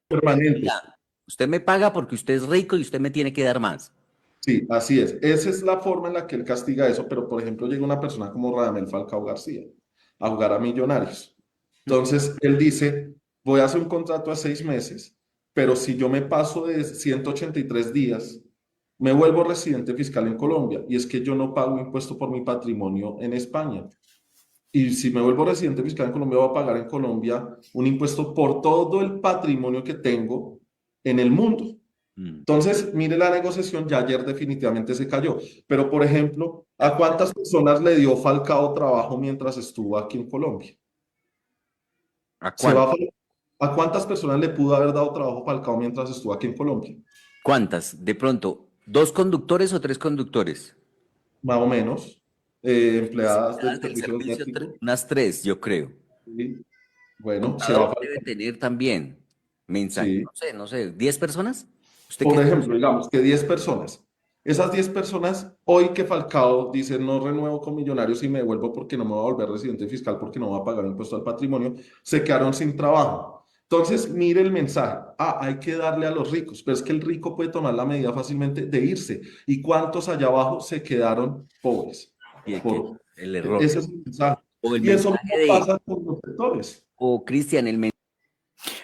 Permanentes. Ya, usted me paga porque usted es rico y usted me tiene que dar más. Sí, así es. Esa es la forma en la que él castiga eso, pero por ejemplo llega una persona como Radamel Falcao García a jugar a Millonarios. Entonces él dice, voy a hacer un contrato a 6 meses, pero si yo me paso de 183 días, me vuelvo residente fiscal en Colombia, y es que yo no pago impuesto por mi patrimonio en España. Y si me vuelvo residente fiscal en Colombia, voy a pagar en Colombia un impuesto por todo el patrimonio que tengo en el mundo. Entonces, mire la negociación, ya ayer definitivamente se cayó. Pero, por ejemplo, ¿a cuántas personas le dio Falcao trabajo mientras estuvo aquí en Colombia? ¿A ¿A cuántas personas le pudo haber dado trabajo Falcao mientras estuvo aquí en Colombia? ¿Cuántas? De pronto, ¿2 conductores o 3 conductores? Más o menos. Empleadas del servicio doméstico. Unas 3, yo creo. Sí. Bueno, Debe tener también mensaje. Sí. No sé, ¿10 personas? Por ejemplo, digamos que 10 personas. Esas 10 personas, hoy que Falcao dice no renuevo con Millonarios y me devuelvo porque no me voy a volver residente fiscal porque no voy a pagar impuesto al patrimonio, se quedaron sin trabajo. Entonces, mire el mensaje. Hay que darle a los ricos, pero es que el rico puede tomar la medida fácilmente de irse. ¿Y cuántos allá abajo se quedaron pobres? El error. Ese es el mensaje. O el y eso mensaje pasa con los sectores. O Cristian,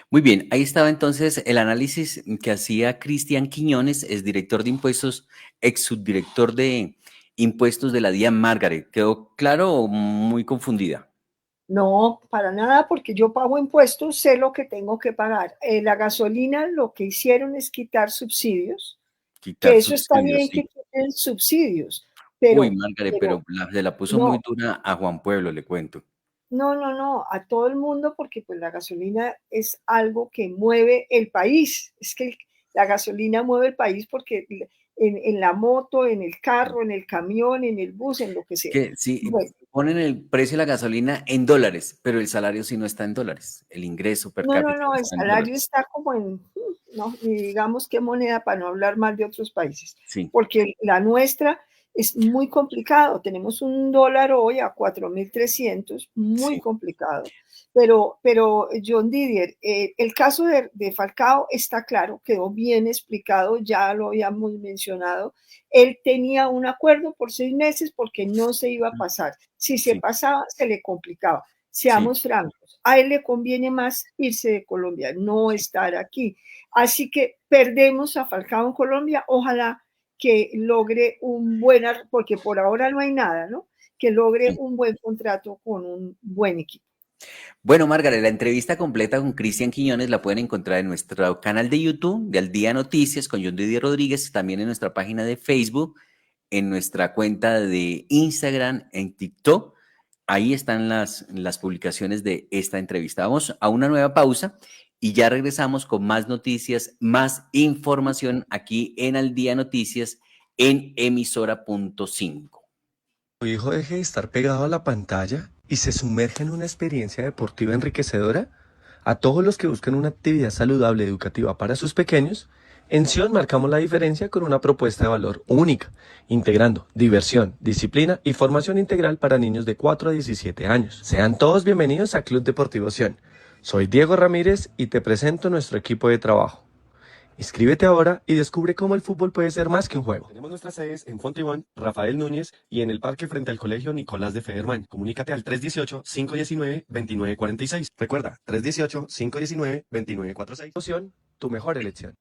Muy bien, ahí estaba entonces el análisis que hacía Cristian Quiñones, es director de impuestos, ex subdirector de impuestos de la DIAN. Margaret, ¿quedó claro o muy confundida? No, para nada, porque yo pago impuestos, sé lo que tengo que pagar. La gasolina lo que hicieron es quitar subsidios, que eso está bien, que quiten subsidios. Pero, Uy, Margaret, pero se la puso muy dura a Juan Pueblo, le cuento. No, a todo el mundo, porque pues la gasolina es algo que mueve el país. Es que la gasolina mueve el país porque en la moto, en el carro, en el camión, en el bus, en lo que sea. Que sí, ponen el precio de la gasolina en dólares, pero el salario sí no está en dólares, el ingreso per cápita. No, el salario está como en, no, digamos qué moneda, para no hablar mal de otros países. Sí. Porque la nuestra es muy complicado. Tenemos un dólar hoy a 4.300, muy complicado. Pero John Didier, el caso de Falcao está claro, quedó bien explicado, ya lo habíamos mencionado. Él tenía un acuerdo por 6 meses porque no se iba a pasar. Si se pasaba, se le complicaba. Seamos francos, a él le conviene más irse de Colombia, no estar aquí. Así que perdemos a Falcao en Colombia, ojalá que logre porque por ahora no hay nada, ¿no? Que logre un buen contrato con un buen equipo. Bueno, Margaret, la entrevista completa con Cristian Quiñones la pueden encontrar en nuestro canal de YouTube de Al Día Noticias con John Didier Rodríguez, también en nuestra página de Facebook, en nuestra cuenta de Instagram, en TikTok. Ahí están las publicaciones de esta entrevista. Vamos a una nueva pausa y ya regresamos con más noticias, más información aquí en Al Día Noticias en Emisora.5. ¿Tu hijo deje de estar pegado a la pantalla y se sumerge en una experiencia deportiva enriquecedora? A todos los que buscan una actividad saludable educativa para sus pequeños, en Sion marcamos la diferencia con una propuesta de valor única, integrando diversión, disciplina y formación integral para niños de 4 a 17 años. Sean todos bienvenidos a Club Deportivo Sion. Soy Diego Ramírez y te presento nuestro equipo de trabajo. Inscríbete ahora y descubre cómo el fútbol puede ser más que un juego. Tenemos nuestras sedes en Fontibón, Rafael Núñez y en el parque frente al Colegio Nicolás de Federman. Comunícate al 318-519-2946. Recuerda, 318-519-2946. Tu mejor elección.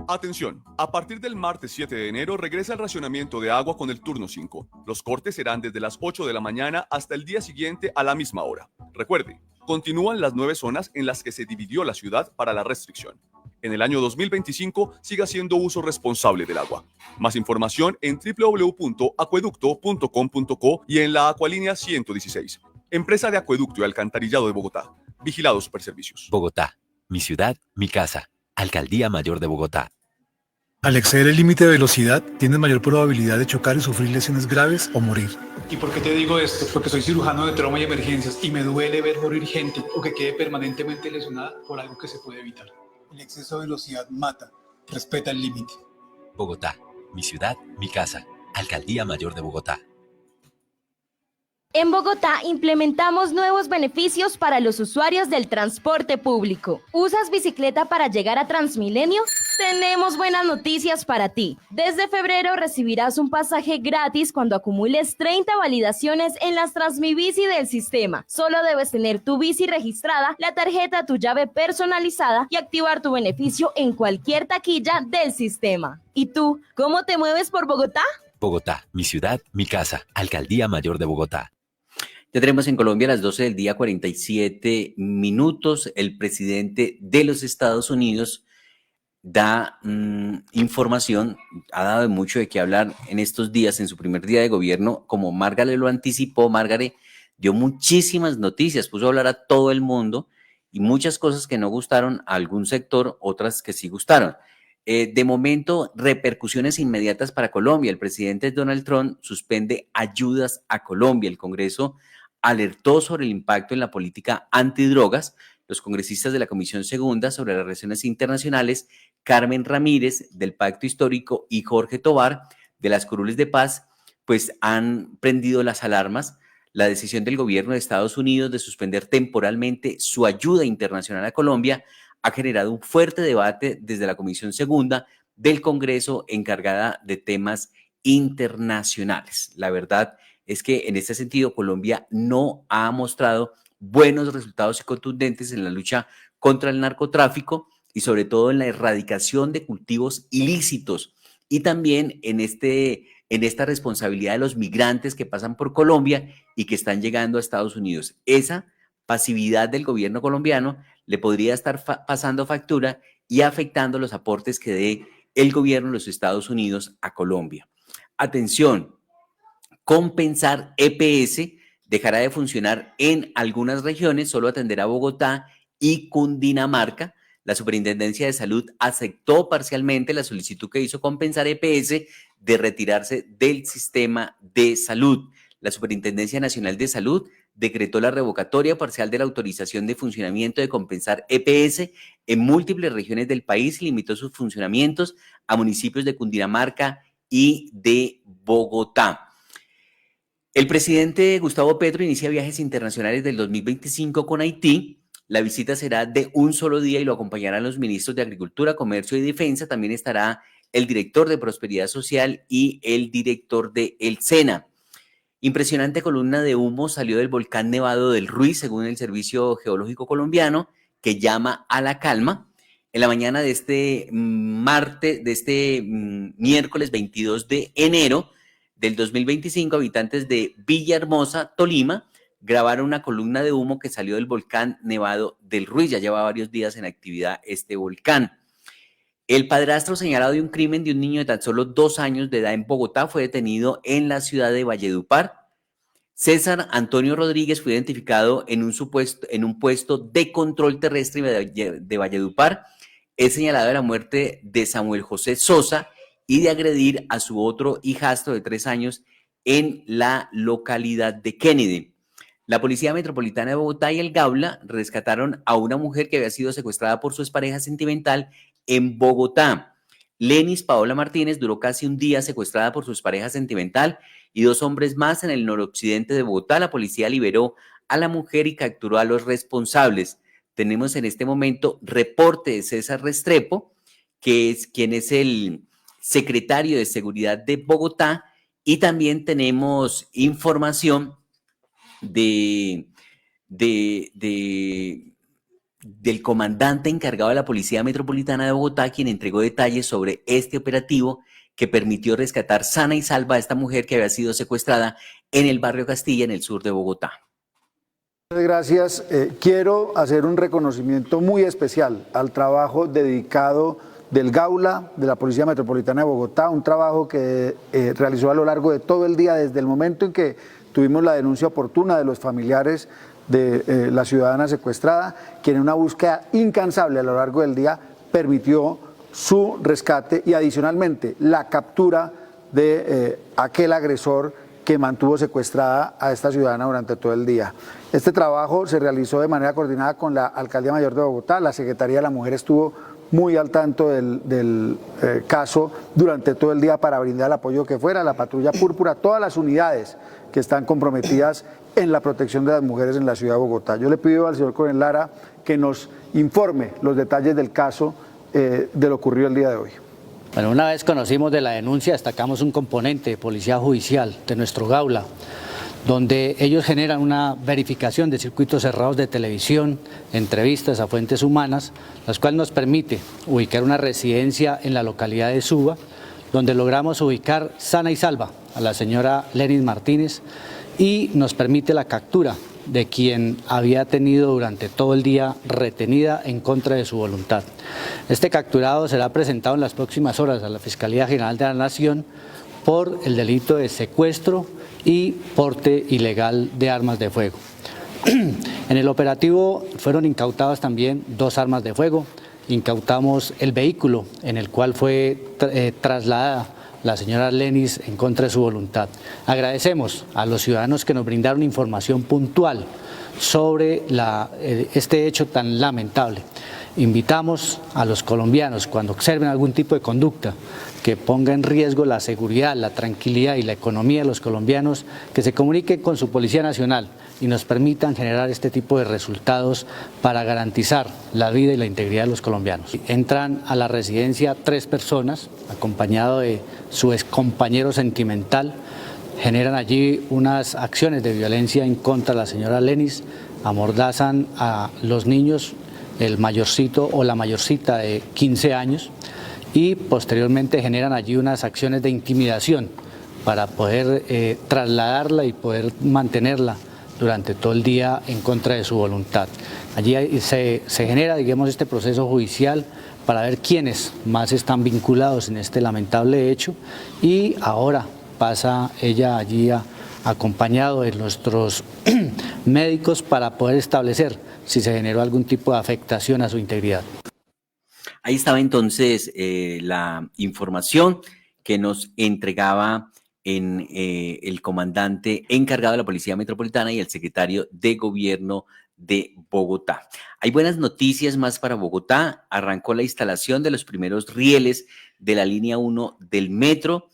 Atención, a partir del martes 7 de enero regresa el racionamiento de agua con el turno 5. Los cortes serán desde las 8 de la mañana hasta el día siguiente a la misma hora. Recuerde, continúan las 9 zonas en las que se dividió la ciudad para la restricción. En el año 2025 siga haciendo uso responsable del agua. Más información en www.acueducto.com.co y en la Acualínea 116. Empresa de Acueducto y Alcantarillado de Bogotá. Vigilado Superservicios. Bogotá, mi ciudad, mi casa. Alcaldía Mayor de Bogotá. Al exceder el límite de velocidad, tienes mayor probabilidad de chocar y sufrir lesiones graves o morir. ¿Y por qué te digo esto? Porque soy cirujano de trauma y emergencias y me duele ver morir gente o que quede permanentemente lesionada por algo que se puede evitar. El exceso de velocidad mata. Respeta el límite. Bogotá, mi ciudad, mi casa. Alcaldía Mayor de Bogotá. En Bogotá implementamos nuevos beneficios para los usuarios del transporte público. ¿Usas bicicleta para llegar a Transmilenio? Tenemos buenas noticias para ti. Desde febrero recibirás un pasaje gratis cuando acumules 30 validaciones en las Transmibici del sistema. Solo debes tener tu bici registrada, la tarjeta Tu Llave personalizada y activar tu beneficio en cualquier taquilla del sistema. ¿Y tú, cómo te mueves por Bogotá? Bogotá, mi ciudad, mi casa. Alcaldía Mayor de Bogotá. Ya tenemos en Colombia a las 12 del día 47 minutos. El presidente de los Estados Unidos da información, ha dado mucho de qué hablar en estos días, en su primer día de gobierno. Como Margaret lo anticipó, Margaret dio muchísimas noticias, puso a hablar a todo el mundo y muchas cosas que no gustaron a algún sector, otras que sí gustaron. De momento, repercusiones inmediatas para Colombia. El presidente Donald Trump suspende ayudas a Colombia. El Congreso alertó sobre el impacto en la política antidrogas. Los congresistas de la Comisión Segunda sobre las Relaciones Internacionales, Carmen Ramírez, del Pacto Histórico, y Jorge Tobar, de las Curules de Paz, pues han prendido las alarmas. La decisión del gobierno de Estados Unidos de suspender temporalmente su ayuda internacional a Colombia ha generado un fuerte debate desde la Comisión Segunda del Congreso encargada de temas internacionales. La verdad es que en este sentido Colombia no ha mostrado buenos resultados y contundentes en la lucha contra el narcotráfico y sobre todo en la erradicación de cultivos ilícitos y también en esta responsabilidad de los migrantes que pasan por Colombia y que están llegando a Estados Unidos. Esa pasividad del gobierno colombiano le podría estar pasando factura y afectando los aportes que dé el gobierno de los Estados Unidos a Colombia. Atención, Compensar EPS dejará de funcionar en algunas regiones, solo atenderá a Bogotá y Cundinamarca. La Superintendencia de Salud aceptó parcialmente la solicitud que hizo Compensar EPS de retirarse del sistema de salud. La Superintendencia Nacional de Salud decretó la revocatoria parcial de la autorización de funcionamiento de Compensar EPS en múltiples regiones del país y limitó sus funcionamientos a municipios de Cundinamarca y de Bogotá. El presidente Gustavo Petro inicia viajes internacionales del 2025 con Haití. La visita será de un solo día y lo acompañarán los ministros de Agricultura, Comercio y Defensa. También estará el director de Prosperidad Social y el director de El SENA. Impresionante columna de humo salió del volcán Nevado del Ruiz, según el Servicio Geológico Colombiano, que llama a la calma. En la mañana de este miércoles 22 de enero del 2025, habitantes de Villahermosa, Tolima, grabaron una columna de humo que salió del volcán Nevado del Ruiz. Ya lleva varios días en actividad este volcán. El padrastro señalado de un crimen de un niño de tan solo 2 años de edad en Bogotá fue detenido en la ciudad de Valledupar. César Antonio Rodríguez fue identificado en un puesto de control terrestre de Valledupar. Es señalado de la muerte de Samuel José Sosa y de agredir a su otro hijastro de 3 años en la localidad de Kennedy. La Policía Metropolitana de Bogotá y el Gaula rescataron a una mujer que había sido secuestrada por su expareja sentimental en Bogotá. Lenis Paola Martínez duró casi un día secuestrada por su expareja sentimental y 2 hombres más en el noroccidente de Bogotá. La policía liberó a la mujer y capturó a los responsables. tenemos en este momento reporte de César Restrepo, que es quien es el secretario de Seguridad de Bogotá, y también tenemos información del comandante encargado de la Policía Metropolitana de Bogotá, quien entregó detalles sobre este operativo que permitió rescatar sana y salva a esta mujer que había sido secuestrada en el barrio Castilla, en el sur de Bogotá. Gracias. Quiero hacer un reconocimiento muy especial al trabajo dedicado del Gaula, de la Policía Metropolitana de Bogotá, un trabajo que realizó a lo largo de todo el día, desde el momento en que tuvimos la denuncia oportuna de los familiares de la ciudadana secuestrada, quien en una búsqueda incansable a lo largo del día permitió su rescate y adicionalmente la captura de aquel agresor que mantuvo secuestrada a esta ciudadana durante todo el día. Este trabajo se realizó de manera coordinada con la Alcaldía Mayor de Bogotá. La Secretaría de la Mujer estuvo muy al tanto del caso durante todo el día para brindar el apoyo que fuera, la Patrulla Púrpura, todas las unidades que están comprometidas en la protección de las mujeres en la ciudad de Bogotá. Yo le pido al señor Coronel Lara que nos informe los detalles del caso de lo ocurrido el día de hoy. Bueno, una vez conocimos de la denuncia, destacamos un componente de policía judicial de nuestro Gaula, donde ellos generan una verificación de circuitos cerrados de televisión, entrevistas a fuentes humanas, las cuales nos permite ubicar una residencia en la localidad de Suba, donde logramos ubicar sana y salva a la señora Lenis Martínez y nos permite la captura de quien había tenido durante todo el día retenida en contra de su voluntad. Este capturado será presentado en las próximas horas a la Fiscalía General de la Nación por el delito de secuestro y porte ilegal de armas de fuego. En el operativo fueron incautadas también 2 armas de fuego, incautamos el vehículo en el cual fue trasladada la señora Lenis en contra de su voluntad. Agradecemos a los ciudadanos que nos brindaron información puntual sobre este hecho tan lamentable. Invitamos a los colombianos, cuando observen algún tipo de conducta que ponga en riesgo la seguridad, la tranquilidad y la economía de los colombianos, que se comuniquen con su Policía Nacional y nos permitan generar este tipo de resultados para garantizar la vida y la integridad de los colombianos. Entran a la residencia 3 personas, acompañado de su excompañero sentimental, generan allí unas acciones de violencia en contra de la señora Lenis, amordazan a los niños, el mayorcito o la mayorcita de 15 años, y posteriormente generan allí unas acciones de intimidación para poder trasladarla y poder mantenerla durante todo el día en contra de su voluntad. Allí se genera, digamos, este proceso judicial para ver quiénes más están vinculados en este lamentable hecho, y ahora pasa ella allí acompañado de nuestros médicos para poder establecer si se generó algún tipo de afectación a su integridad. Ahí estaba entonces la información que nos entregaba el comandante encargado de la Policía Metropolitana y el secretario de Gobierno de Bogotá. Hay buenas noticias más para Bogotá. Arrancó la instalación de los primeros rieles de la línea 1 del metro,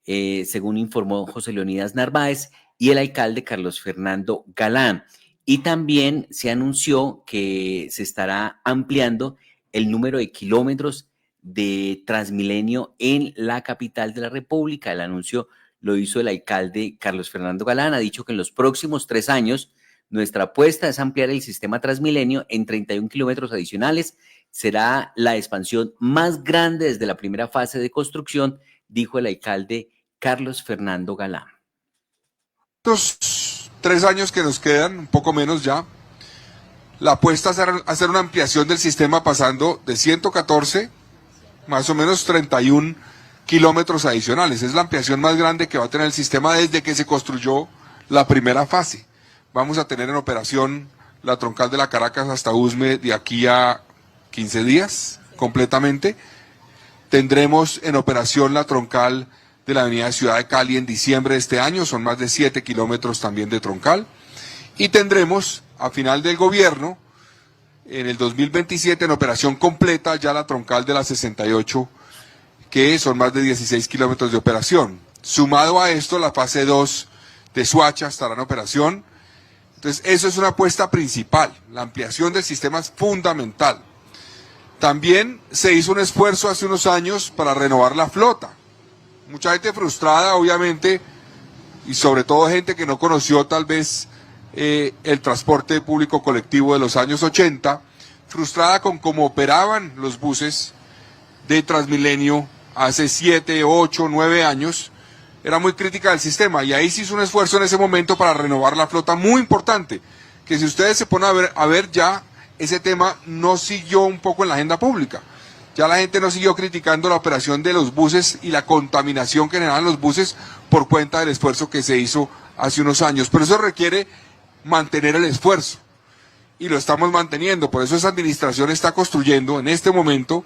según informó José Leonidas Narváez y el alcalde Carlos Fernando Galán. Y también se anunció que se estará ampliando el número de kilómetros de Transmilenio en la capital de la República. El anuncio lo hizo el alcalde Carlos Fernando Galán. Ha dicho que en los próximos 3 años nuestra apuesta es ampliar el sistema Transmilenio en 31 kilómetros adicionales. Será la expansión más grande desde la primera fase de construcción, dijo el alcalde Carlos Fernando Galán. Estos 3 años que nos quedan, un poco menos ya, la apuesta es hacer una ampliación del sistema pasando de 114, más o menos 31 kilómetros adicionales. Es la ampliación más grande que va a tener el sistema desde que se construyó la primera fase. Vamos a tener en operación la troncal de la Caracas hasta Usme de aquí a 15 días, completamente. Tendremos en operación la troncal de la avenida Ciudad de Cali en diciembre de este año, son más de 7 kilómetros también de troncal. Y tendremos a final del gobierno, en el 2027, en operación completa, ya la troncal de la 68, que son más de 16 kilómetros de operación. Sumado a esto, la fase 2 de Suacha estará en operación, Entonces, eso es una apuesta principal. La ampliación del sistema es fundamental. También se hizo un esfuerzo hace unos años para renovar la flota. Mucha gente frustrada, obviamente, y sobre todo gente que no conoció tal vez el transporte público colectivo de los años 80, frustrada con cómo operaban los buses de Transmilenio hace 7, 8, 9 años, era muy crítica del sistema, y ahí se hizo un esfuerzo en ese momento para renovar la flota muy importante, que si ustedes se ponen a ver ya, ese tema no siguió un poco en la agenda pública. Ya la gente no siguió criticando la operación de los buses y la contaminación que generaban los buses por cuenta del esfuerzo que se hizo hace unos años. Pero eso requiere mantener el esfuerzo, y lo estamos manteniendo. Por eso esa administración está construyendo en este momento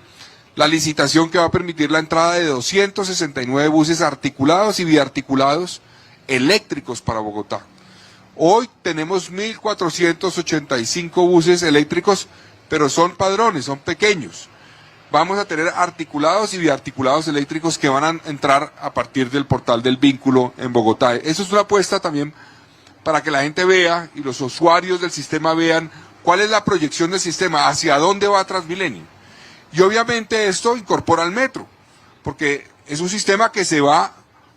la licitación que va a permitir la entrada de 269 buses articulados y biarticulados eléctricos para Bogotá. Hoy tenemos 1.485 buses eléctricos, pero son padrones, son pequeños. Vamos a tener articulados y biarticulados eléctricos que van a entrar a partir del portal del vínculo en Bogotá. Eso es una apuesta también para que la gente vea y los usuarios del sistema vean cuál es la proyección del sistema, hacia dónde va Transmilenio. Y obviamente esto incorpora al metro, porque es un sistema que se va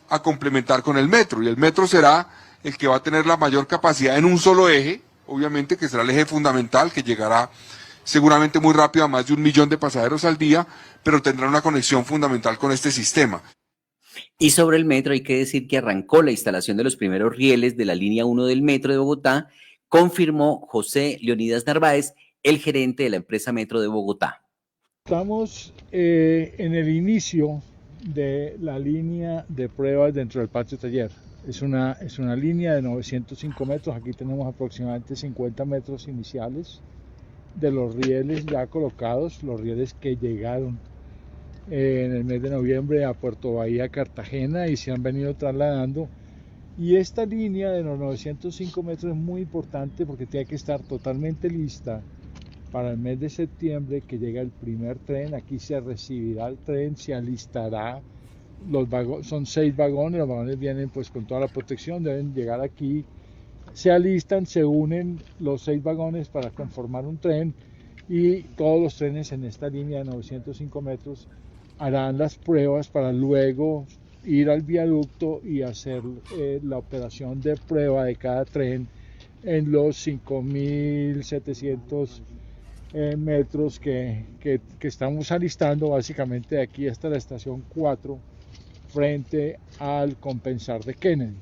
a complementar con el metro, y el metro será el que va a tener la mayor capacidad en un solo eje, obviamente, que será el eje fundamental, que llegará seguramente muy rápido a más de 1 millón de pasajeros al día, pero tendrá una conexión fundamental con este sistema. Y sobre el metro hay que decir que arrancó la instalación de los primeros rieles de la línea 1 del metro de Bogotá, confirmó José Leonidas Narváez, el gerente de la empresa Metro de Bogotá. Estamos en el inicio de la línea de pruebas dentro del patio taller. Es una línea de 905 metros, aquí tenemos aproximadamente 50 metros iniciales de los rieles ya colocados, los rieles que llegaron en el mes de noviembre a Puerto Bahía, Cartagena, y se han venido trasladando. Y esta línea de los 905 metros es muy importante porque tiene que estar totalmente lista para el mes de septiembre, que llega el primer tren. Aquí se recibirá el tren, se alistará, son 6 vagones, los vagones vienen pues con toda la protección, deben llegar aquí, se alistan, se unen los 6 vagones para conformar un tren, y todos los trenes en esta línea de 905 metros harán las pruebas para luego ir al viaducto y hacer la operación de prueba de cada tren en los 5.700 metros que estamos alistando, básicamente de aquí hasta la estación 4 frente al Compensar de Kennedy.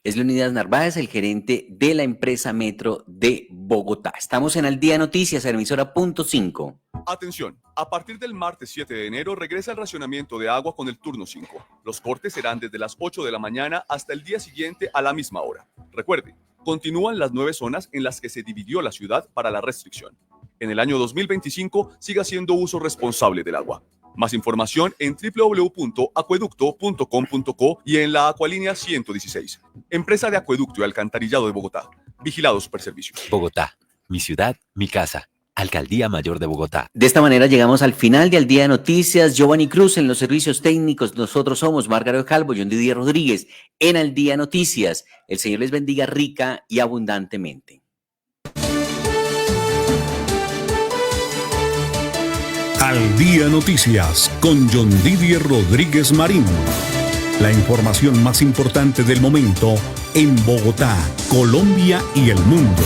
Es Leonidas Narváez, el gerente de la empresa Metro de Bogotá. Estamos en Al Día Noticias, en emisora punto 5. Atención, a partir del martes 7 de enero regresa el racionamiento de agua con el turno 5. Los cortes serán desde las 8 de la mañana hasta el día siguiente a la misma hora. Recuerde, continúan las 9 zonas en las que se dividió la ciudad para la restricción. En el año 2025 siga haciendo uso responsable del agua. Más información en www.acueducto.com.co y en la Acualínea 116. Empresa de Acueducto y Alcantarillado de Bogotá. Vigilado Superservicios. Bogotá, mi ciudad, mi casa. Alcaldía Mayor de Bogotá. De esta manera llegamos al final de Al Día de Noticias. Giovanni Cruz en los servicios técnicos. Nosotros somos Margarito Calvo, John Didier Rodríguez en Al Día Noticias. El Señor les bendiga rica y abundantemente. Al Día Noticias con John Didier Rodríguez Marín. La información más importante del momento en Bogotá, Colombia y el mundo.